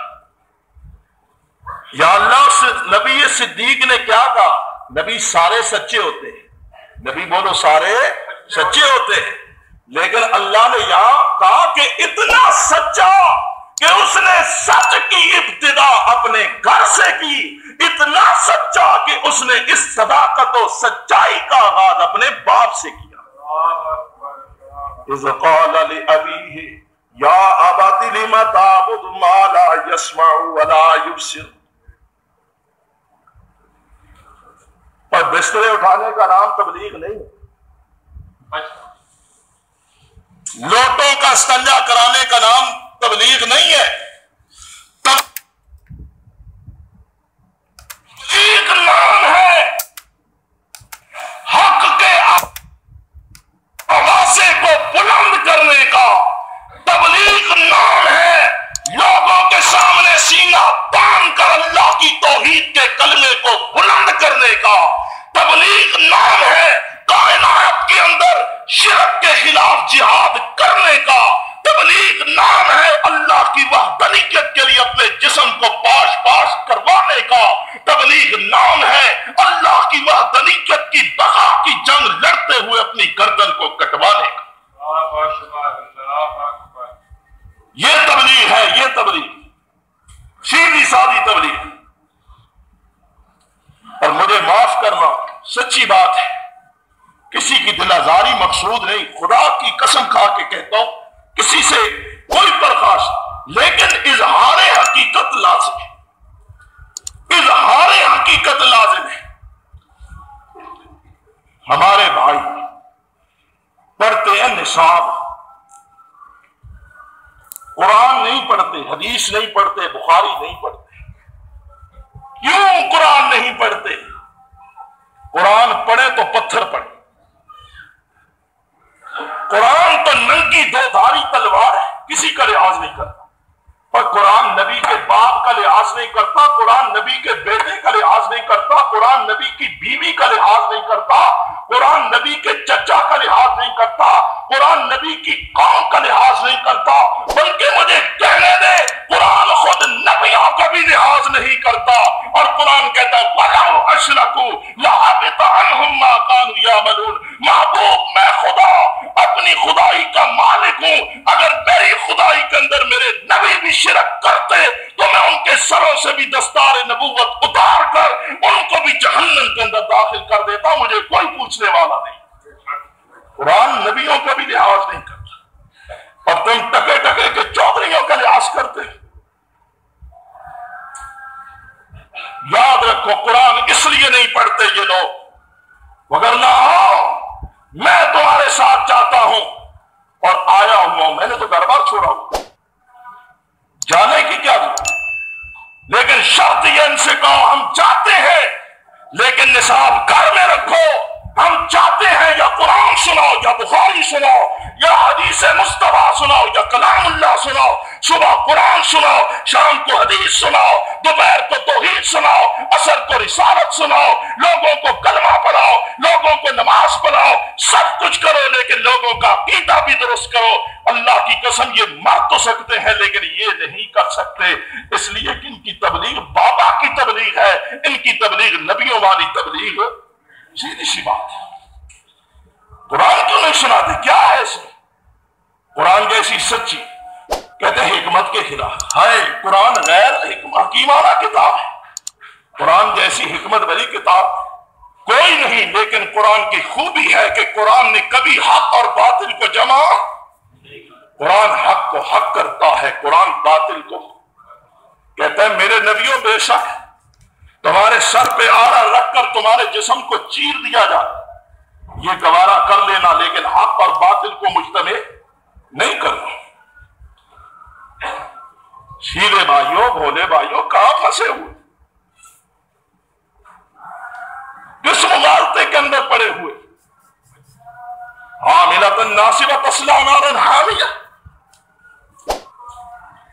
یا اللہ اس نبی صدیق نے کیا کہا؟ نبی سارے سچے ہوتے ہیں، نبی بولو سارے سچے ہوتے ہیں، لیکن اللہ نے یہاں کہا کہ اتنا سچا کہ اس نے سچ کی ابتدا اپنے گھر سے کی، اتنا سچا کہ اس نے اس صداقت و سچائی کا آغاز اپنے باپ سے کیا. اذ قال لأبیہ یا ابت لم تعبد ما لا يسمع ولا يبصر. اور بسترے اٹھانے کا نام تبلیغ نہیں، لوٹوں کا استنجا کرانے کا نام تبلیغ نہیں ہے. تبلیغ نام ہے حق کے آوازے کو بلند کرنے کا. تبلیغ نام ہے لوگوں کے سامنے سینہ باندھ کر اللہ کی توحید کے کلمے کو بلند کرنے کا. تبلیغ نام ہے کائنات کے اندر شرک کے خلاف جہاد کرنے کا. تبلیغ نام ہے اللہ کی وحدت وطنیت کی بقا کی جنگ لڑتے ہوئے اپنی گردن کو کٹوانے کا۔ یہ تبلیغ ہے، یہ تبلیغ سیدھی سادی تبلیغ۔ اور مجھے معاف کرنا، سچی بات ہے، کسی کی دل آزاری مقصود نہیں، خدا کی قسم کھا کے کہتا ہوں، کسی سے کوئی پرخاش، لیکن اظہار حقیقت لازم ہے، اظہار حقیقت لازم ہے۔ ہمارے بھائی پڑھتے ہیں نصاب، قرآن نہیں پڑھتے، حدیث نہیں پڑھتے، بخاری نہیں پڑھتے۔ کیوں قرآن نہیں پڑھتے؟ قرآن پڑھے تو پتھر پڑھے، قرآن تو ننگی دو دھاری تلوار ہے، کسی کا لحاظ نہیں کرتا۔ پر قرآن نبی کے باپ کا لحاظ نہیں کرتا، قرآن نبی کے بیٹے کا لحاظ نہیں کرتا، قرآن نبی کی بیوی کا لحاظ نہیں کرتا، قرآن نبی کے چچا کا لحاظ نہیں کرتا، قرآن نبی کی قوم کا لحاظ نہیں کرتا، بلکہ مجھے کہنے دے قرآن خود نبیوں کا بھی لحاظ نہیں کرتا۔ اور قرآن کہتا ہے وَلَوْ أَشْرَكُوا لَحَبِطَ عَنْهُمْ مَا كَانُوا يَعْمَلُونَ۔ محبوب میں خدا اپنی خدائی کا مالک ہوں، اگر میری خدائی کے اندر میرے نبی بھی شرک کرتے تو میں ان کے سروں سے بھی دستار نبوت اتار کر ان کو بھی جہنم کے اندر داخل کر دیتا، مجھے کوئی پوچھنے والا نہیں۔ قرآن نبیوں کا بھی لحاظ نہیں کرتا، اور تم ٹکے ٹکے کے چودھریوں کا لحاظ کرتے۔ یاد رکھو قرآن اس لیے نہیں پڑھتے یہ لوگ، وگرنہ میں تمہارے ساتھ جاتا ہوں اور آیا ہوں، میں نے تو گھر بار چھوڑا ہوں، جانے کی کیا ضرورت؟ لیکن شرط یہ ان سے کہو ہم چاہتے ہیں، لیکن نصاب گھر میں رکھو، ہم چاہتے ہیں یا قرآن سناؤ یا بخاری سناؤ یا حدیث مصطفیٰ سناؤ یا کلام اللہ سناؤ، صبح قرآن سناؤ، شام کو حدیث سناؤ، دوپہر کو توحید سناؤ، عصر کو رسالت سناؤ، لوگوں کو کلمہ پڑھاؤ، لوگوں کو نماز پڑھاؤ، سب کچھ کرو، لیکن لوگوں کا عقیدہ بھی درست کرو۔ اللہ کی قسم یہ مر تو سکتے ہیں لیکن یہ نہیں کر سکتے، اس لیے کہ ان کی تبلیغ بابا کی تبلیغ ہے، ان کی تبلیغ نبیوں والی تبلیغ سیدھی سی بات ہے۔ قرآن کیوں نہیں سناتے؟ کیا ہے اس میں؟ قرآن جیسی سچی، کہتے ہیں حکمت کے خلاف ہے، قرآن غیر حکیمانہ کتاب ہے، قرآن جیسی حکمت بھری کتاب کوئی نہیں۔ لیکن قرآن کی خوبی ہے کہ قرآن نے کبھی حق اور باطل کو جمع، قرآن حق کو حق کرتا ہے، قرآن باطل کو کہتا ہے میرے نبیوں بے شک تمہارے سر پہ آرا رکھ کر تمہارے جسم کو چیر دیا جائے، یہ گوارا کر لینا، لیکن حق اور باطل کو مجتمع نہیں کرنا۔ سیدھے بھائیوں، بھولے بھائیوں، کہاں پھنسے ہوئے، کس مغالطے کے اندر پڑے ہوئے؟ عاملۃ ناصبۃ تصلیٰ نارا حامیہ،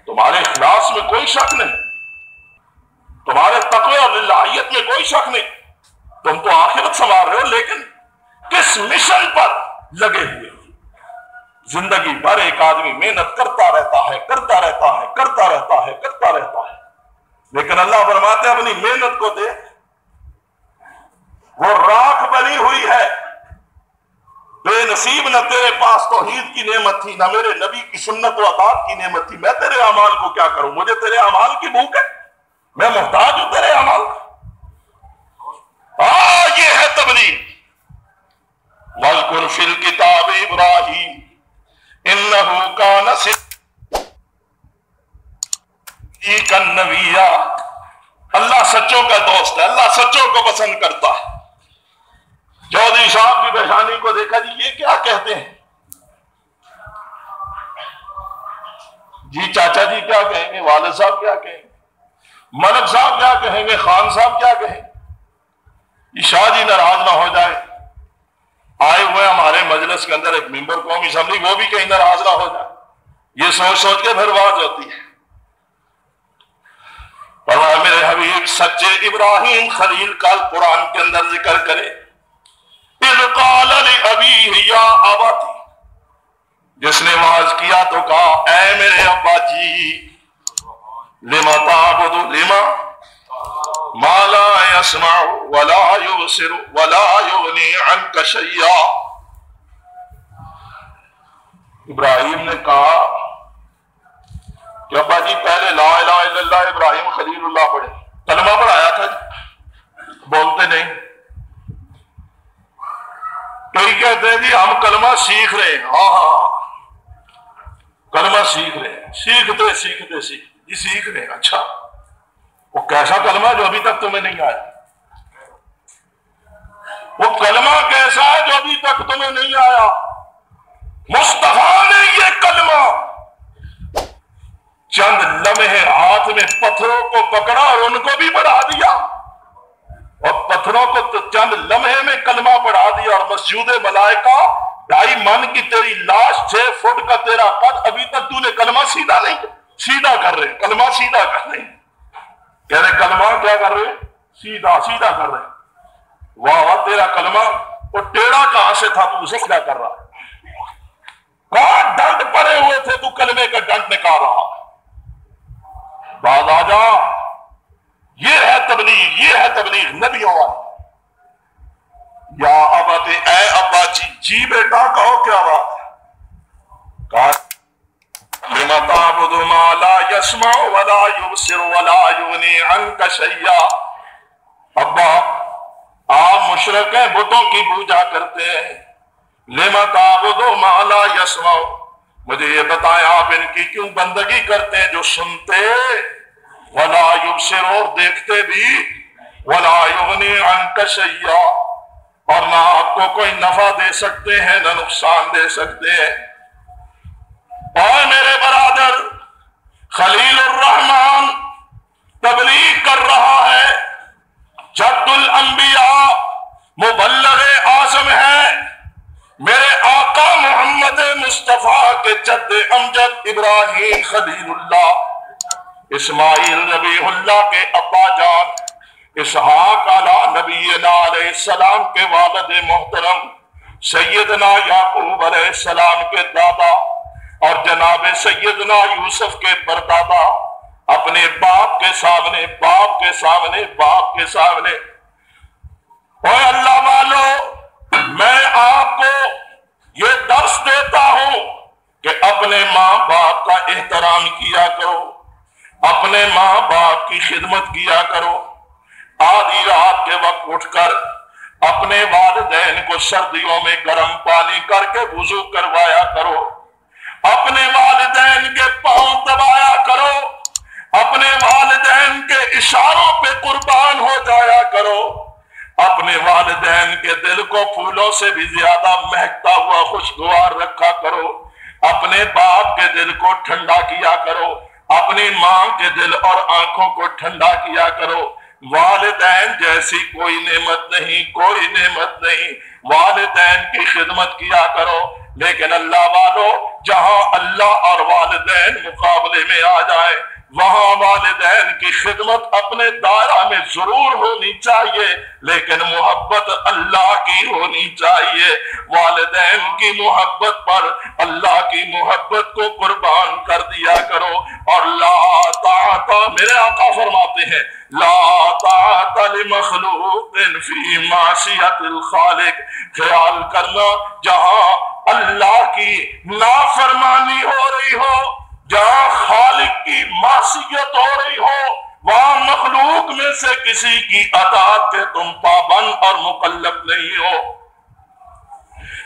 تمہارے اخلاص میں کوئی شک نہیں، تمہارے تقوی اور للہیت میں کوئی شک نہیں، تم تو آخرت سنوار رہے ہو، لیکن کس مشن پر لگے ہوئے ہو؟ زندگی بھر ایک آدمی محنت کرتا رہتا ہے، کرتا رہتا ہے، کرتا رہتا ہے، کرتا رہتا ہے، لیکن اللہ فرماتے ہیں اپنی محنت کو دے، وہ راکھ بنی ہوئی ہے، بے نصیب، نہ تیرے پاس توحید کی نعمت تھی، نہ میرے نبی کی سنت و اطاعت کی نعمت تھی، میں تیرے اعمال کو کیا کروں؟ مجھے تیرے اعمال کی بھوک ہے، میں محتاج ہوں تیرے اعمال کا۔ یہ ہے تبلیغ۔ وَاذْكُرْ فِي الْكِتَابِ إِبْرَاهِيمَ إِنَّهُ كَانَ صِدِّيقًا نَبِيًّا۔ اللہ سچوں کا دوست ہے، اللہ سچوں کو پسند کرتا ہے۔ چودھری صاحب کی پیشانی کو دیکھا جی یہ کیا کہتے ہیں؟ جی چاچا جی کیا کہیں گے، والد صاحب کیا کہیں گے، ملک صاحب کیا کہیں گے، خان صاحب کیا کہیں گے؟ شاہ جی ناراض نہ ہو جائے، آئے ہوئے ہمارے مجلس کے اندر ایک ممبر قومی اسمبلی، وہ بھی کہیں ناراض نہ ہو جائے، یہ سوچ سوچ کے پھر بات ہوتی ہے۔ فرمایا میرے حبیب سچے ابراہیم خلیل کا قرآن کے اندر ذکر کرے، اذ قال لأبیہ یا ابتی، جس نے واعظ کیا تو کہا اے میرے ابا جی، لما تعبد لما ما لا يسمع ولا يبصر ولا يغني عنك شيئا۔ ابراہیم نے کہا کہ ابا جی پہلے لا الہ الا اللہ ابراہیم خلیل اللہ پڑھے، کلمہ پڑھایا تھا جی، بولتے نہیں۔ کئی کہتے ہیں جی ہم کلمہ سیکھ رہے ہیں، ہاں کلمہ سیکھ رہے ہیں، سیکھتے جی سیکھ رہے ہیں۔ اچھا وہ کیسا کلمہ جو ابھی تک تمہیں نہیں آیا؟ وہ کلمہ کیسا ہے جو ابھی تک تمہیں نہیں آیا؟ مصطفیٰ نے یہ کلمہ چند لمحے ہاتھ میں پتھروں کو پکڑا اور ان کو بھی بڑھا دیا، اور پتھروں کو چند لمحے میں کلمہ پڑھا دیا، اور مسجود ملائکہ 2.5 من کی تیری لاش، 6 فٹ کا تیرا قد، ابھی تک تو نے کلمہ سیدھا نہیں، سیدھا کر رہے، کلمہ سیدھا کر رہے، کہہ رہے کلمہ کیا کر رہے؟ سیدھا کر رہے۔ واہ واہ، تیرا کلمہ وہ ٹیڑھا کہاں سے تھا، تو سیدھا کر رہا، کہاں ڈنڈ پڑے ہوئے تھے تو کلمے کا ڈنڈ نکال رہا۔ بعد آ جا، یہ ہے تبلیغ نبیوں والی۔ یا ابت، اے ابا جی بیٹا کہو کیا بات ہے؟ کہا لم تعبد ما لا يسمع ولا يبصر ولا يغني عنك شيئا۔ ابا آپ مشرک ہیں، بتوں کی پوجا کرتے ہیں، لم تعبد ما لا يسمع، مجھے یہ بتائیں آپ ان کی کیوں بندگی کرتے ہیں جو سنتے، ولا يبصر اور دیکھتے بھی، ولا يغني عنك شيئا اور نہ آپ کو کوئی نفع دے سکتے ہیں نہ نقصان دے سکتے ہیں۔ اور میرے برادر خلیل الرحمن تبلیغ کر رہا ہے، جد الانبیاء مبلغ اعظم ہے، میرے آقا محمد مصطفیٰ کے جد امجد ابراہیم خلیل اللہ، اسماعیل نبی اللہ کے ابا جان، اسحاق علیہ نبینا علیہ السلام کے والد محترم، سیدنا یعقوب علیہ السلام کے دادا اور جناب سیدنا یوسف کے پردادا، اپنے باپ کے سامنے اے اللہ والو، میں آپ کو یہ درس دیتا ہوں کہ اپنے ماں باپ کا احترام کیا کرو، اپنے ماں باپ کی خدمت کیا کرو، آدھی رات کے وقت اٹھ کر اپنے والدین کو سردیوں میں گرم پانی کر کے وضو کروایا کرو، اپنے والدین کے پاؤں دبایا کرو، اپنے والدین کے اشاروں پہ قربان ہو جایا کرو، اپنے والدین کے دل کو پھولوں سے بھی زیادہ مہکتا ہوا خوشگوار رکھا کرو، اپنے باپ کے دل کو ٹھنڈا کیا کرو، اپنی ماں کے دل اور آنکھوں کو ٹھنڈا کیا کرو۔ والدین جیسی کوئی نعمت نہیں، والدین کی خدمت کیا کرو۔ لیکن اللہ والو، جہاں اللہ اور والدین مقابلے میں آ جائیں، وہاں والدین کی خدمت اپنے دائرہ میں ضرور ہونی چاہیے، لیکن محبت اللہ کی ہونی چاہیے۔ والدین کی محبت پر اللہ کی محبت کو قربان کر دیا کرو۔ اور لا طاعت، میرے آقا فرماتے ہیں، لا طاعت لمخلوق فی معصیت الخالق، خیال کرنا جہاں اللہ کی نافرمانی ہو رہی ہو، جہاں خالق کی معصیت ہو رہی ہو، وہاں مخلوق میں سے کسی کی اطاعت پہ تم پابند اور مکلف نہیں ہو۔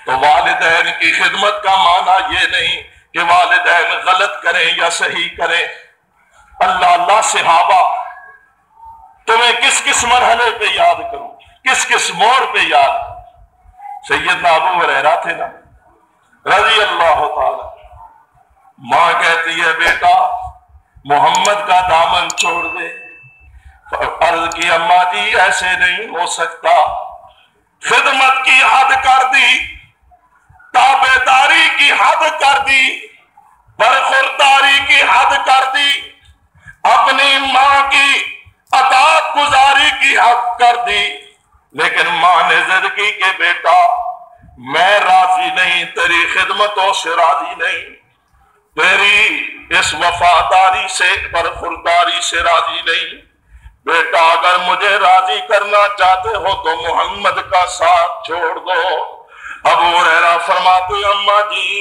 تو والدین کی خدمت کا معنی یہ نہیں کہ والدین غلط کریں یا صحیح کریں۔ اللہ صحابہ تمہیں کس مرحلے پہ یاد کروں، کس موڑ پہ یاد؟ سیدنا ابو ہریرہ تھے نا رضی اللہ تعالی، ماں کہتی ہے بیٹا محمد کا دامن چھوڑ دے، عرض کی اماں جی ایسے نہیں ہو سکتا، خدمت کی حد کر دی، تابعداری کی حد کر دی، برخورداری کی حد کر دی، اپنی ماں کی اطاعت گزاری کی حد کر دی، لیکن ماں نے ضد کی کہ بیٹا میں راضی نہیں، تیری خدمتوں سے راضی نہیں، تیری اس وفاداری سے برخورداری سے راضی نہیں، بیٹا اگر مجھے راضی کرنا چاہتے ہو تو محمد کا ساتھ چھوڑ دو۔ ابو ہریرہ فرماتے اماں جی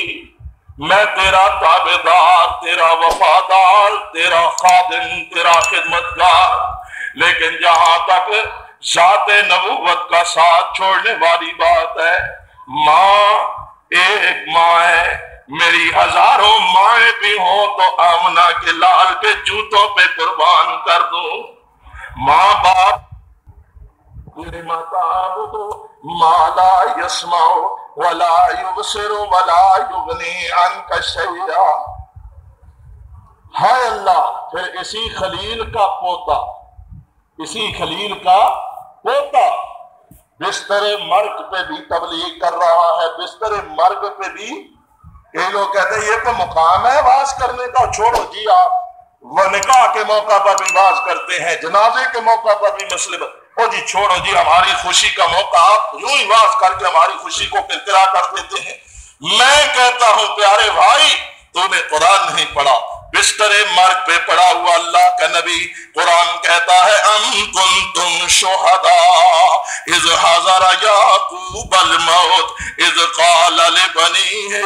میں تیرا تابعدار، تیرا وفادار، تیرا خادم، تیرا خدمتگار، لیکن جہاں تک ذات نبوت کا ساتھ چھوڑنے والی بات ہے، ماں ایک ماں ہے، میری ہزاروں مائیں بھی ہوں تو آمنہ کے لال کے جوتوں پہ قربان کر دوں۔ ماں باپ ما لا يسمع ولا يبصر ولا يغني عنك شيئا۔ ہے اللہ پھر اسی خلیل کا پوتا، اسی خلیل کا پوتا بستر مرگ پہ بھی تبلیغ کر رہا ہے، بستر مرگ پہ بھی۔ کئی لوگ کہتے ہیں یہ تو مقام ہے واز کرنے کا، چھوڑو جی آپ وہ نکاح کے موقع پر بھی واز کرتے ہیں، جنازے کے موقع پر بھی مسئلے او جی چھوڑو جی، ہماری خوشی کا موقع آپ یوں ہی واز کر کے ہماری خوشی کو کرکرا کر دیتے ہیں۔ میں کہتا ہوں پیارے بھائی تو نے قرآن نہیں پڑھا، بستر مرگ پہ پڑا ہوا اللہ کا نبی قرآن کہتا ہے ام کنتم شہداء اذ حضر یعقوب الموت اذ قال لبنیہ،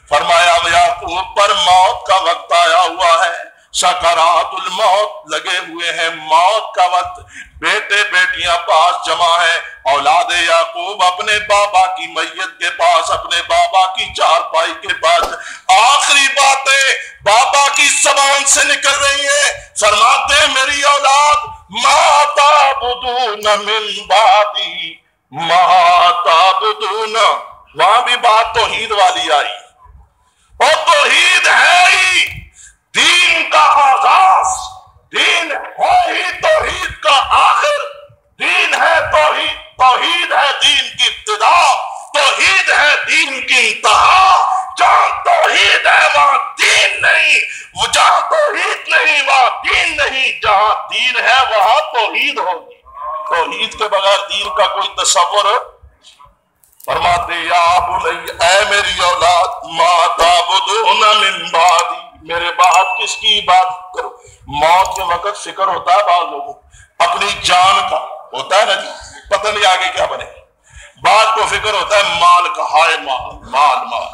فرمایا یعقوب پر موت کا وقت آیا ہوا ہے، سکرات الموت لگے ہوئے ہیں، موت کا وقت، بیٹے بیٹیاں پاس جمع ہیں، اولاد یعقوب اپنے بابا کی میت کے پاس، اپنے بابا کی چارپائی کے پاس، آخری باتیں بابا کی زبان سے نکل رہی ہیں، فرماتے ہیں میری اولاد ما تعبدون من بعدی ما تعبدون، وہاں بھی بات توحید والی آئی، اور توحید ہے ہی دین کا آغاز، دین ہے ہی توحید کا آخر، دین ہے توحید، توحید ہے دین کی ابتدا، توحید ہے دین کی انتہا۔ جہاں توحید ہے وہاں دین نہیں، جہاں توحید نہیں وہاں دین نہیں، جہاں دین ہے وہاں توحید ہوگی، توحید کے بغیر دین کا کوئی تصور۔ فرماتے یا بنی اے میری اولاد ما تعبدون من بعدی، میرے بعد کس کی عبادت کرو۔ موت کے وقت فکر ہوتا ہے بعض لوگوں اپنی جان کا، ہوتا ہے نا جی، پتہ نہیں آگے کیا بنے، بعض کو فکر ہوتا ہے مال کا، ہائے مال مال مال،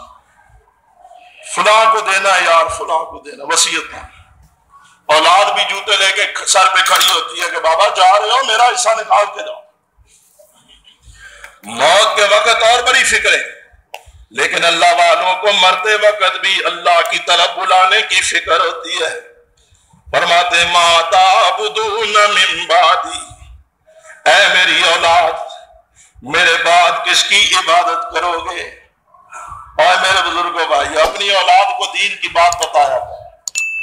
فلاں کو دینا یار، فلاں کو دینا، وصیت ہے۔ اولاد بھی جوتے لے کے سر پہ کھڑی ہوتی ہے کہ بابا جا رہے ہو میرا حصہ نکال کے جاؤ۔ موت کے وقت اور بڑی فکر ہے، لیکن اللہ والوں کو مرتے وقت بھی اللہ کی طرف بلانے کی فکر ہوتی ہے۔ فرماتے ما تعبدون من بعدی، اے میری اولاد میرے بعد کس کی عبادت کرو گے؟ اور میرے بزرگوں بھائی اپنی اولاد کو دین کی بات بتایا،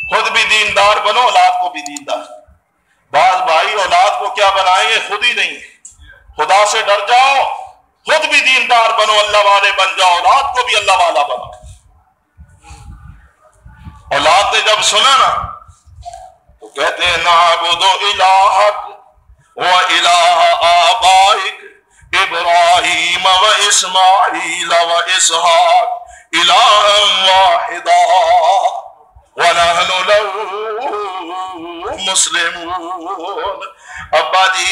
خود بھی دیندار بنو، اولاد کو بھی دیندار۔ بعض بھائی اولاد کو کیا بنائیں گے خود ہی نہیں، خدا سے ڈر جاؤ، خود بھی دیندار بنو، اللہ والے بن جاؤ، اولاد کو بھی اللہ والا بنو۔ اولاد نے جب سنا نا تو کہتے ہیں نعبد الہک و الہ آبائک ابراہیم و اسماعیل و اسحاق الہا واحدا ونحن له مسلمون۔ ابا جی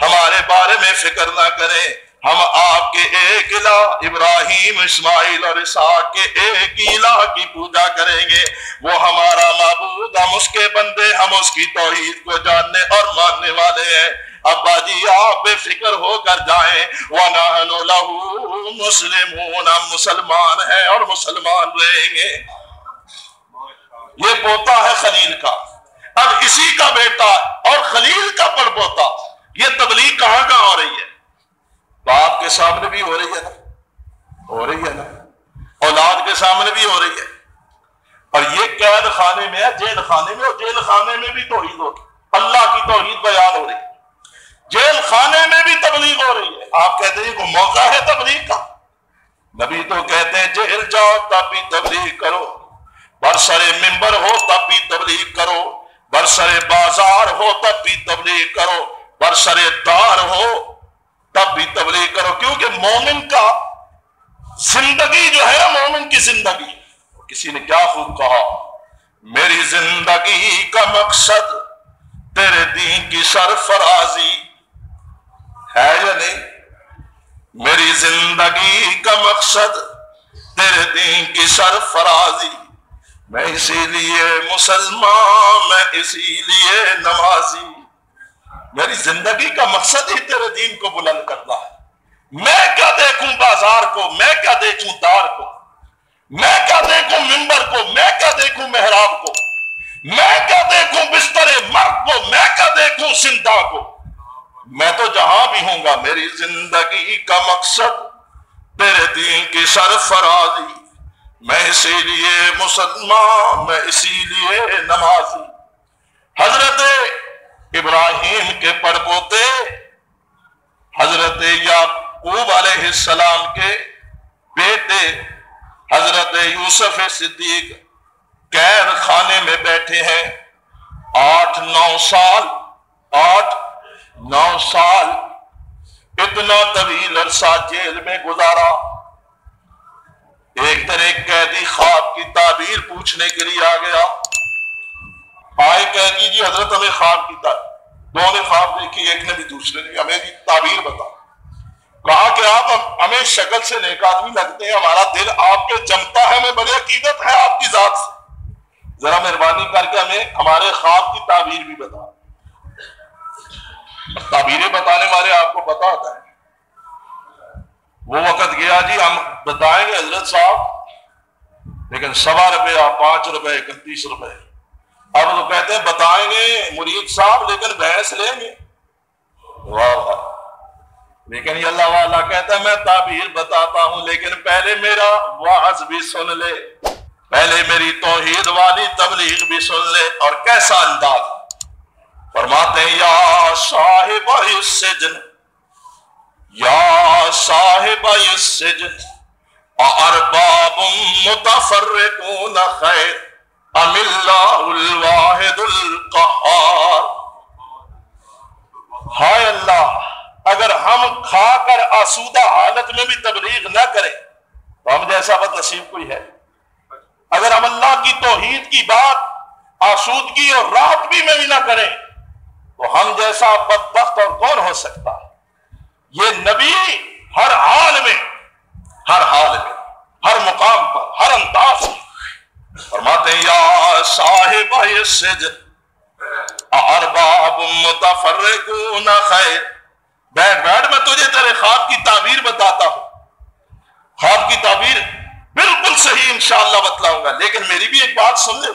ہمارے بارے میں فکر نہ کریں، ہم آپ کے ایک الہ ابراہیم اسماعیل اور اسحاق کے ایک ہی الہ کی پوجا کریں گے، وہ ہمارا معبود، ہم اس کے بندے، ہم اس کی توحید کو جاننے اور ماننے والے ہیں۔ ابا جی آپ بے فکر ہو کر جائیں، وَنَحْنُ لَهُ مُسْلِمُونَ، ہم مسلمان ہیں اور مسلمان رہیں گے۔ یہ پوتا ہے خلیل کا، اب اسی کا بیٹا اور خلیل کا پڑ پوتا، یہ تبلیغ کہاں کہاں ہو رہی ہے؟ باپ کے سامنے بھی ہو رہی ہے نا، ہو رہی ہے نا، اولاد کے سامنے بھی ہو رہی ہے، اور یہ قید خانے میں ہے، جیل خانے میں، اور جیل خانے میں بھی توحید ہو رہی ہے، اللہ کی توحید بیان ہو رہی ہے، جیل خانے میں بھی تبلیغ ہو رہی ہے۔ آپ کہتے ہیں کوئی موقع ہے تبلیغ کا؟ نبی تو کہتے ہیں جیل جاؤ تب بھی تبلیغ کرو، برسر ممبر ہو تب بھی تبلیغ کرو، برسر بازار ہو تب بھی تبلیغ کرو، برسر دار ہو تب بھی تبلیغ کرو، کیونکہ مومن کا زندگی جو ہے مومن کی زندگی، کسی نے کیا خوب کہا، میری زندگی کا مقصد تیرے دین کی سرفرازی ہے یا نہیں؟ میری زندگی کا مقصد تیرے دین کی سرفرازی، میں اسی لیے مسلمان، میں اسی لیے نمازی۔ میری زندگی کا مقصد ہی تیرے دین کو بلند کرنا ہے۔ میں کیا دیکھوں بازار کو، میں کیا دیکھوں دار کو، میں کیا دیکھوں منبر کو، میں کیا دیکھوں محراب کو، میں کیا دیکھوں بستر مرگ کو، میں کیا دیکھوں زندہ کو، میں تو جہاں بھی ہوں گا۔ میری زندگی کا مقصد تیرے دین کی سرفرازی، میں اسی لیے مسلمان، میں اسی لیے نمازی۔ حضرت ابراہیم کے پڑپوتے حضرت یعقوب علیہ السلام کے بیٹے حضرت یوسف صدیق قید خانے میں بیٹھے ہیں 8-9 سال، اتنا طویل عرصہ جیل میں گزارا۔ ایک دن ایک قیدی خواب کی تعبیر پوچھنے کے لیے آ گیا۔ آئے قیدی جی حضرت ہمیں خواب کی تعبیر، دو نے خواب دیکھی، ایک نے بھی دوسرے نے، ہمیں بھی تعبیر بتا۔ کہا کہ آپ ہمیں شکل سے نیک آدمی لگتے ہیں، ہمارا دل آپ کے جمتا ہے، ہمیں بڑی عقیدت ہے آپ کی ذات سے، ذرا مہربانی کر کے ہمیں ہمارے خواب کی تعبیر بھی بتا۔ تعبیریں بتانے والے آپ کو پتا ہوتا ہے۔ وہ وقت گیا جی ہم بتائیں گے حضرت صاحب، لیکن 1.25 روپیہ 5 روپے 31 روپے۔ اب تو کہتے ہیں بتائیں گے مرید صاحب لیکن بحث لیں گے۔ واہ واہ، لیکن یہ اللہ والا کہتا ہے میں تعبیر بتاتا ہوں لیکن پہلے میرا وعظ بھی سن لے، پہلے میری توحید والی تبلیغ بھی سن لے۔ اور کیسا انداز! فرماتے ہیں یا صاحب السجن، یا صاحب السجن ارباب متفرقون خیر ام اللہ الواحد القہار۔ ہائے اللہ، اگر ہم کھا کر آسودہ حالت میں بھی تبلیغ نہ کریں تو ہم جیسا بد نصیب کوئی ہے؟ اگر ہم اللہ کی توحید کی بات آسودگی اور رات بھی میں بھی نہ کریں تو ہم جیسا بدبخت اور کون ہو سکتا ہے؟ یہ نبی ہر حال میں، ہر مقام پر، ہر انداز میں فرماتے ہیں یا صاحب السجن ارباب متفرقون خیر۔ بیٹھ میں تجھے تیرے خواب کی تعبیر بتاتا ہوں، خواب کی تعبیر بالکل صحیح انشاءاللہ بتلاؤں گا، لیکن میری بھی ایک بات سن لے،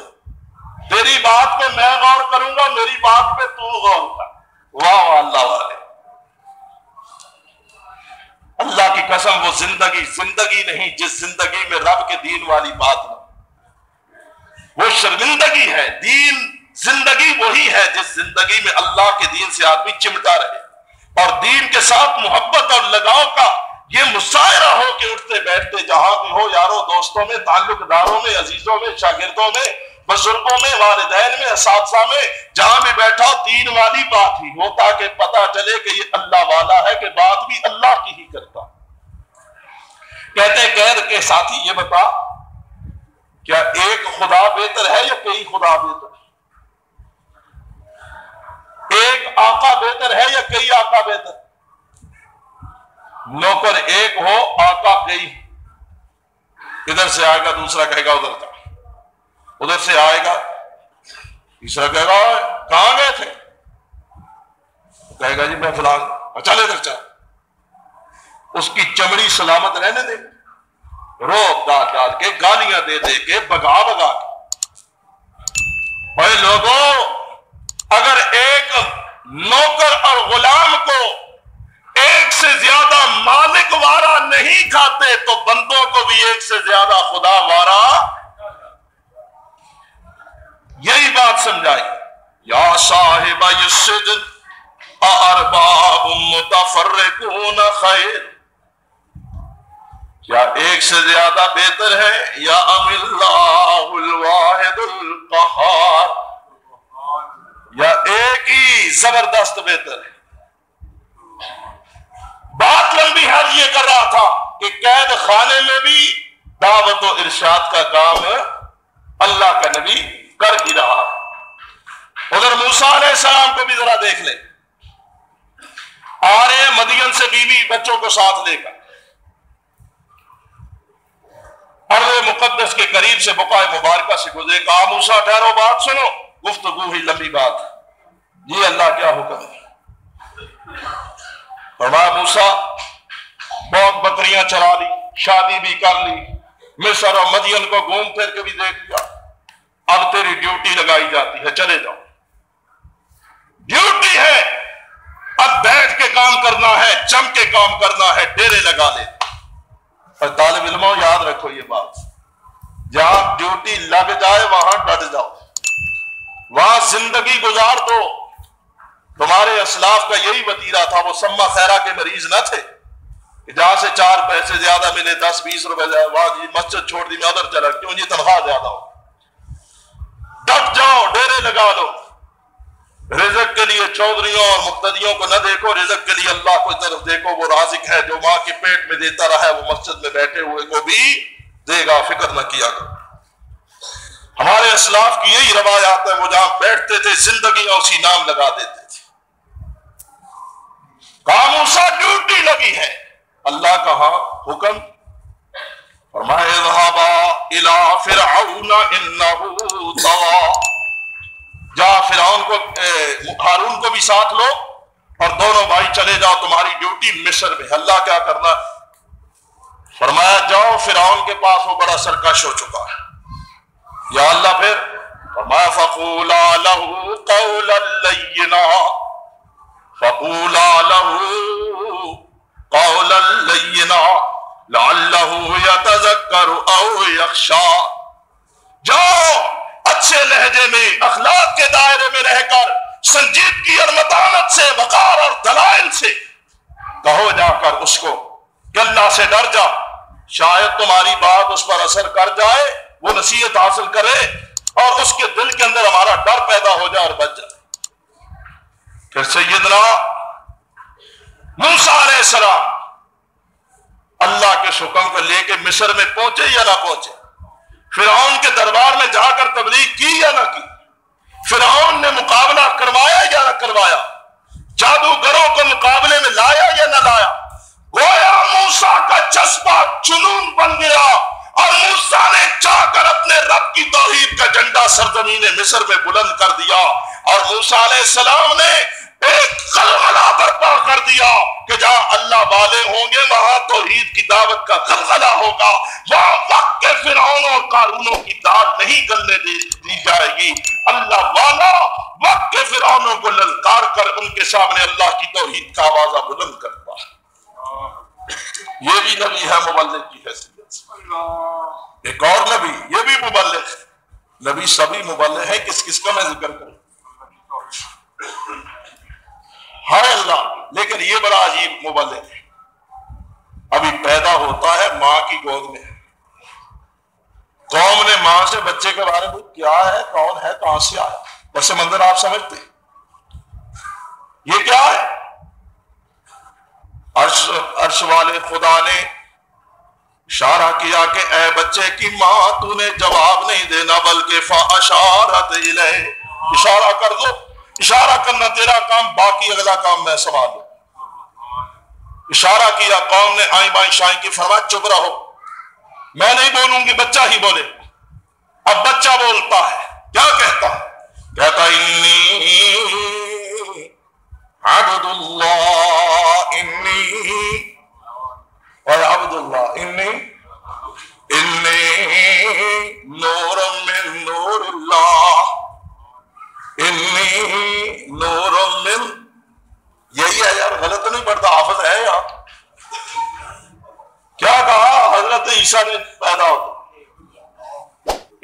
تیری بات پہ میں غور کروں گا، میری بات پہ تو غور کر۔ واہ واہ اللہ والے، اللہ کی قسم وہ زندگی نہیں جس زندگی میں رب کے دین والی بات ہو، وہ شرمندگی ہے۔ دین زندگی وہی ہے جس زندگی میں اللہ کے دین سے آدمی چمٹا رہے اور دین کے ساتھ محبت اور لگاؤ کا یہ مظاہرہ ہو کہ اٹھتے بیٹھتے جہاں بھی ہو، یاروں دوستوں میں، تعلق داروں میں، عزیزوں میں، شاگردوں میں، بزرگوں میں، والدین میں، اساتذہ میں، جہاں بھی بیٹھا دین والی بات ہی ہو تاکہ پتہ چلے کہ یہ اللہ والا ہے، کہ بات بھی اللہ کی ہی کرتا۔ کہتے قید کے ساتھی یہ بتا کیا ایک خدا بہتر ہے یا کئی خدا بہتر ہے؟ ایک آقا بہتر ہے یا کئی آقا بہتر؟ نوکر ایک ہو آقا کئی، ادھر سے آئے گا دوسرا کہے گا ادھر کا، ادھر سے آئے گا تیسرا کہے گا کہاں گئے تھے، کہے گا جی میں فلان، چل ادھر چل، اس کی چمڑی سلامت رہنے دے، روب ڈال کے گالیاں دے کے بگا کے۔ بھائی لوگوں، اگر ایک نوکر اور غلام کو ایک سے زیادہ مالک وارا نہیں کھاتے تو بندوں کو بھی ایک سے زیادہ خدا وارا۔ یہی بات سمجھائی یا صاحب السجن ارباب متفرقون خیر، کیا ایک سے زیادہ بہتر ہے یا ام اللہ الواحد القہار، یا ایک ہی زبردست بہتر ہے؟ بات لمبی حل یہ کر رہا تھا کہ قید خانے میں بھی دعوت و ارشاد کا کام اللہ کا نبی کر ہی رہا ہے۔ ادھر موسیٰ علیہ السلام کو بھی ذرا دیکھ لیں، آ رہے ہیں مدین سے بیوی بچوں کو ساتھ لے کر، ارض مقدس کے قریب سے بقعہ مبارکہ سے گزرے، کہا موسیٰ ٹھہرو بات سنو، گفتگو ہی لمبی بات ہے، جی اللہ کیا حکم ہے؟ فرمایا موسیٰ بہت بکریاں چرا لی، شادی بھی کر لی، مصر اور مدین کو گھوم پھر کے بھی دیکھ لیا، اب تیری ڈیوٹی لگائی جاتی ہے، چلے جاؤ، ڈیوٹی ہے، اب بیٹھ کے کام کرنا ہے، جم کے کام کرنا ہے، ڈیرے لگا لے۔ اور طالب علموں یاد رکھو یہ بات، جہاں ڈیوٹی لگ جائے وہاں ڈٹ جاؤ، وہاں زندگی گزار دو۔ تمہارے اسلاف کا یہی وتیرہ تھا، وہ سما خیرہ کے مریض نہ تھے کہ جہاں سے 4 پیسے زیادہ ملے، 10-20 روپے زیادہ، وہاں جی مسجد چھوڑ دی میں ادھر چلا، کیوں جی تنخواہ زیادہ ہو، ڈٹ جاؤ، ڈیرے لگا لو۔ رزق کے لیے چودھریوں اور مقتدیوں کو نہ دیکھو، رزق کے لیے اللہ کو طرف دیکھو، وہ رازق ہے جو ماں کے پیٹ میں دیتا رہا ہے، وہ مسجد میں بیٹھے ہوئے کو بھی دے گا، فکر نہ کیا کرو۔ ہمارے اسلاف کی یہی روایات ہے، وہ جہاں بیٹھتے تھے زندگیاں اسی نام لگا دیتے تھے۔ کہا موسیٰ ڈیوٹی لگی ہے، اللہ کہا حکم، فرمایا اذهبا الى فرعون انه طغى، جا فرعون کو ہارون کو بھی ساتھ لو اور دونوں بھائی چلے جاؤ، تمہاری ڈیوٹی مصر میں۔ اللہ کیا کرنا؟ فرمایا جاؤ فرعون کے پاس، وہ بڑا سرکش ہو چکا ہے۔ یا اللہ پھر فرمایا فقولا له قولا لینا، فقولا له قولا لینا لعلہ یتذکر او یخشی، جاؤ اچھے لہجے میں، اخلاق کے دائرے میں رہ کر، سنجیدگی اور متانت سے، وقار اور دلائل سے کہو جا کر اس کو کہ اللہ سے ڈر جا، شاید تمہاری بات اس پر اثر کر جائے، وہ نصیحت حاصل کرے اور اس کے دل کے اندر ہمارا ڈر پیدا ہو جائے اور بچ جائے۔ پھر سیدنا موسیٰ علیہ السلام اللہ کے حکم کو لے کے مصر میں پہنچے یا نہ پہنچے، فرعون کے دربار میں جا کر تبلیغ کی یا نہ کی، فرعون نے مقابلہ کروایا یا نہ کروایا، جادوگروں کو مقابلے میں لایا یا نہ لایا، گویا موسیٰ کا جذبہ جنون بن گیا اور موسیٰ نے جا کر اپنے رب کی توحید کا جھنڈا سرزمین مصر میں بلند کر دیا، اور موسیٰ علیہ السلام نے ایک غلغلہ برپا کر دیا کہ جہاں اللہ والے ہوں گے وہاں توحید کی دعوت کا غلغلہ ہوگا، وہاں وقت کے فرعون اور قارونوں کی داد نہیں گلنے دی جائے گی۔ اللہ والا وقت کے فرعونوں کو للکار کر ان کے سامنے اللہ کی توحید کا آوازہ بلند کرتا ہے۔ یہ بھی نبی ہے مبلغ کی حیثیت سے۔ ایک اور نبی، یہ بھی مبلغ ہے، نبی سبھی مبلغ ہیں، کس کا میں ذکر کروں؟ ہائے اللہ، لیکن یہ بڑا عجیب مبلغ ہے، ابھی پیدا ہوتا ہے ماں کی گود میں، قوم نے ماں سے بچے کے بارے میں کیا ہے، کون ہے، کہاں سے آیا، پس منظر آپ سمجھتے یہ کیا ہے؟ عرش والے خدا نے اشارہ کیا کہ اے بچے کی ماں تو نے جواب نہیں دینا بلکہ فاشارت الیہ، اشارہ کر دو، اشارہ کرنا تیرا کام، باقی اگلا کام میں سنبھال لوں۔ اشارہ کیا، قوم نے آئیں بائیں شائیں کی، فرمایا چپ رہو، میں نہیں بولوں گی، بچہ ہی بولے۔ اب بچہ بولتا ہے، کیا کہتا ہے؟ کہتا انی عبد اللہ، انی اور عبد اللہ، انی نور من نور اللہ، انی نور من، یہی ہے یار، غلط نہیں پڑھتا، حافظ ہے یار۔ کیا کہا حضرت عیسیٰ نے پیدا ہوتا،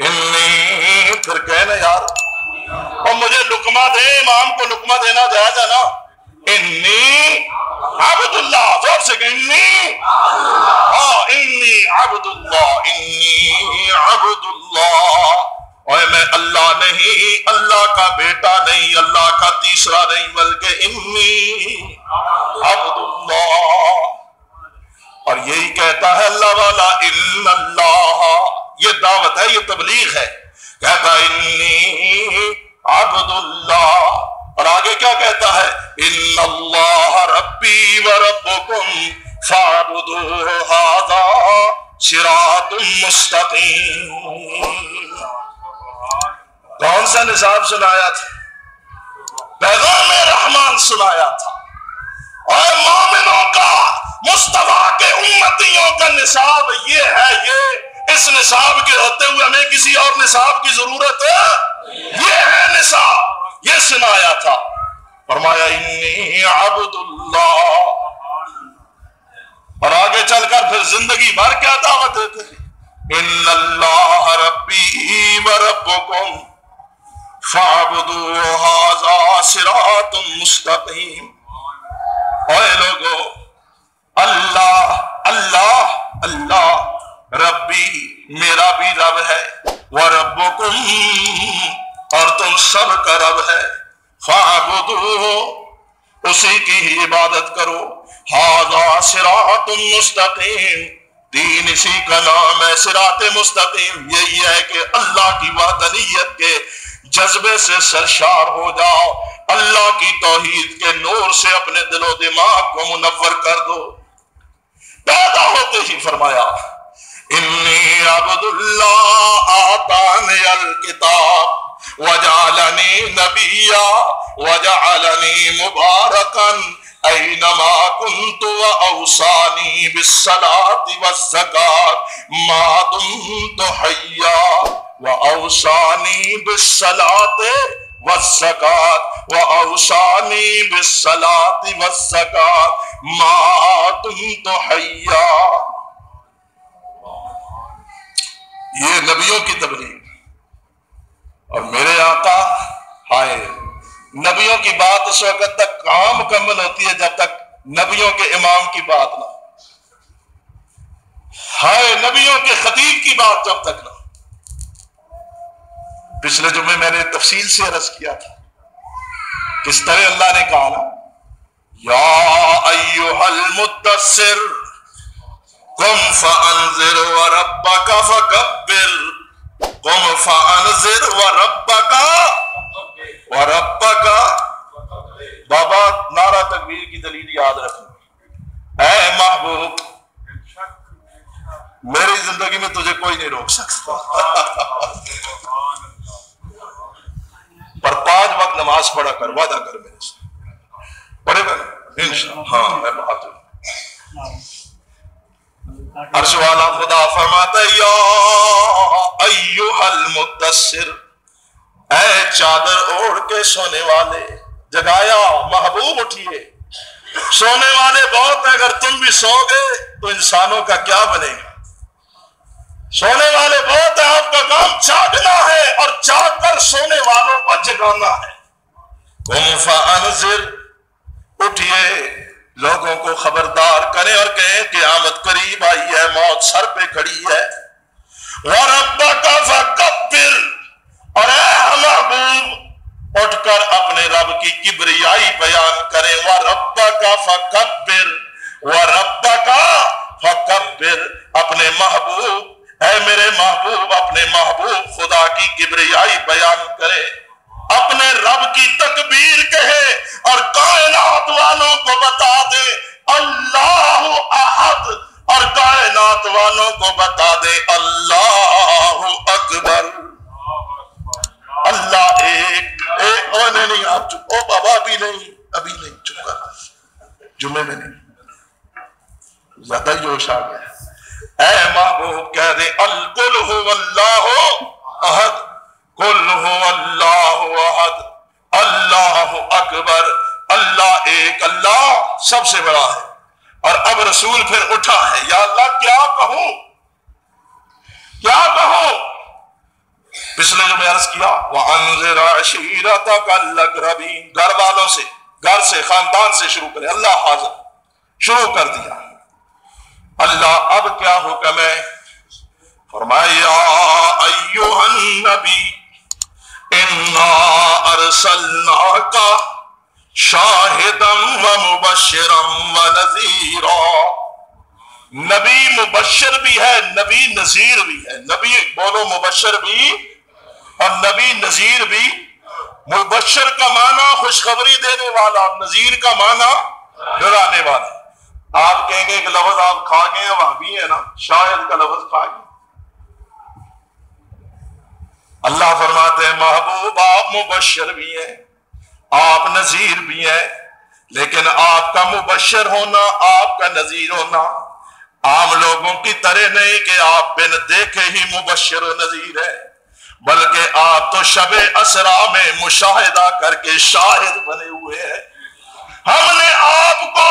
انی، پھر کہنا یار، اور مجھے لقمہ دے، امام کو لقمہ دینا جائز ہے نا، انی عبد اللہ، زور سے کہ انی، ہاں انی عبد اللہ، انی عبد اللہ، اور میں اللہ نہیں، اللہ کا بیٹا نہیں، اللہ کا تیسرا نہیں، بلکہ انی عبد اللہ۔ اور یہی کہتا ہے اللہ والا، ان اللہ، یہ دعوت ہے، یہ تبلیغ ہے کہتا انی عبد اللہ، اور آگے کیا کہتا ہے؟ ان اللہ ربی و ربکم فاعبدوہ ھذا صراط مستقیم۔ کون سا نصاب سنایا تھا؟ پیغام رحمان سنایا تھا۔ اور مومنوں کا، مصطفیٰ کے امتیوں کا نصاب یہ ہے، یہ اس نصاب کے ہوتے ہوئے ہمیں کسی اور نصاب کی ضرورت ہے؟ یہ ہے نصاب، یہ سنایا تھا۔ فرمایا انی عبد اللہ، اور آگے چل کر پھر زندگی بھر کیا دعوت دیتے ہیں؟ ان اللہ ربی و ربکم فاعبدوہ ھذا صراط مستقیم۔ اے لوگو، اللہ اللہ اللہ ربی، میرا بھی رب ہے، وَرَبُّكُمْ، اور تم سب کا رب ہے، فَاعْبُدُوهُ، اسی کی ہی عبادت کرو، ھذا صراط مستقیم، دین اسی کا نام ہے صراط مستقیم۔ یہی ہے کہ اللہ کی وحدانیت کے جذبے سے سرشار ہو جاؤ، اللہ کی توحید کے نور سے اپنے دل و دماغ کو منور کر دو۔ پیدا ہوتے ہی فرمایا انی عبد اللہ آتانی الکتاب وجعلنی نبیا وجعلنی مبارکا اینما کنت واوصانی بالصلاة والزکاة ما دمت حیا واوصانی بالصلاة والزکاة واوصانی بالصلاة والزکاة ما دمت حیا۔ یہ نبیوں کی تبلیغ، اور میرے آقا ہائے، نبیوں کی بات اس وقت تک کہاں مکمل ہوتی ہے جب تک نبیوں کے امام کی بات نہ، ہائے نبیوں کے خطیب کی بات جب تک نہ۔ پچھلے جمعے میں نے تفصیل سے عرض کیا تھا کس طرح اللہ نے کہا نا، یا ایھا المدثر قم فانذر وربک فکبر، قم فانذر وربک بابا نعرہ تکبیر کی دلیل یاد رکھنا۔ اے محبوب، میری زندگی میں تجھے کوئی نہیں روک سکتا، پر 5 وقت نماز پڑھا کر، وعدہ کر میرے سے، پڑھے گا نا انشاءاللہ؟ ہاں میں بہت ہوں۔ عرش والا خدا فرماتا ہے یا ایھا المدثر، اے چادر اوڑھ کے سونے والے، جگایا محبوب اٹھیے، سونے والے بہت ہیں، اگر تم بھی سو گئے تو انسانوں کا کیا بنے گا؟ سونے والے بہت ہیں، آپ کا کام جاگنا ہے اور جاگ کر سونے والوں کو جگانا ہے۔ قم فانذر، اٹھیے، لوگوں کو خبردار کریں اور کہیں قیامت قریب آئی ہے، موت سر پہ کھڑی ہے۔ وَرَبَّكَ فَكَبِّرْ، اور اے محبوب اٹھ کر اپنے رب کی کبریائی بیان کریں۔ وَرَبَّكَ فَكَبِّرْ، وَرَبَّكَ فَكَبِّرْ، اپنے محبوب، اے میرے محبوب، اپنے محبوب خدا کی کبریائی بیان کرے، اپنے رب کی تکبیر کہے، اور کائنات والوں کو بتا دے اللہ احد، اور کائنات والوں کو بتا دے اللہ اکبر، اللہ ایک۔ نہیں آپ چپ، او بابا ابھی نہیں چپ کر، جمعے میں نہیں، زیادہ جوش آ گیا۔ اے محبوب کہہ دے قل هو اللہ احد، قل هو اللہ احد، اللہ اکبر، اللہ ایک، اللہ سب سے بڑا ہے۔ اور اب رسول پھر اٹھا ہے، یا اللہ کیا کہوں، کیا کہوں؟ پچھلے جو میں عرض کیا وَأَنذِرْ عَشِيرَتَكَ الْأَقْرَبِينَ، گھر والوں سے، گھر سے، خاندان سے شروع کرے، اللہ حاضر شروع کر دیا۔ اللہ اب کیا حکم ہے؟ فرمایا یا ایھا النبی انا ارسلناک شاہدا ومبشرا ونذیرا، نبی مبشر بھی ہے، نبی نذیر بھی ہے، نبی بولو مبشر بھی، اور نبی نذیر بھی، مبشر کا معنی خوشخبری دینے والا، نذیر کا معنی ڈرانے والا۔ آپ کہیں گے ایک لفظ آپ کھا گئے ہیں، وہاں بھی ہے نا، شاہد کا لفظ کھا گئے۔ اللہ فرماتے ہیں محبوب آپ مبشر بھی ہیں، آپ نذیر بھی ہیں، لیکن آپ کا مبشر ہونا، آپ کا نذیر ہونا عام لوگوں کی طرح نہیں کہ آپ بن دیکھے ہی مبشر و نذیر ہے، بلکہ آپ تو شب اسرا میں مشاہدہ کر کے شاہد بنے ہوئے ہیں۔ ہم نے آپ کو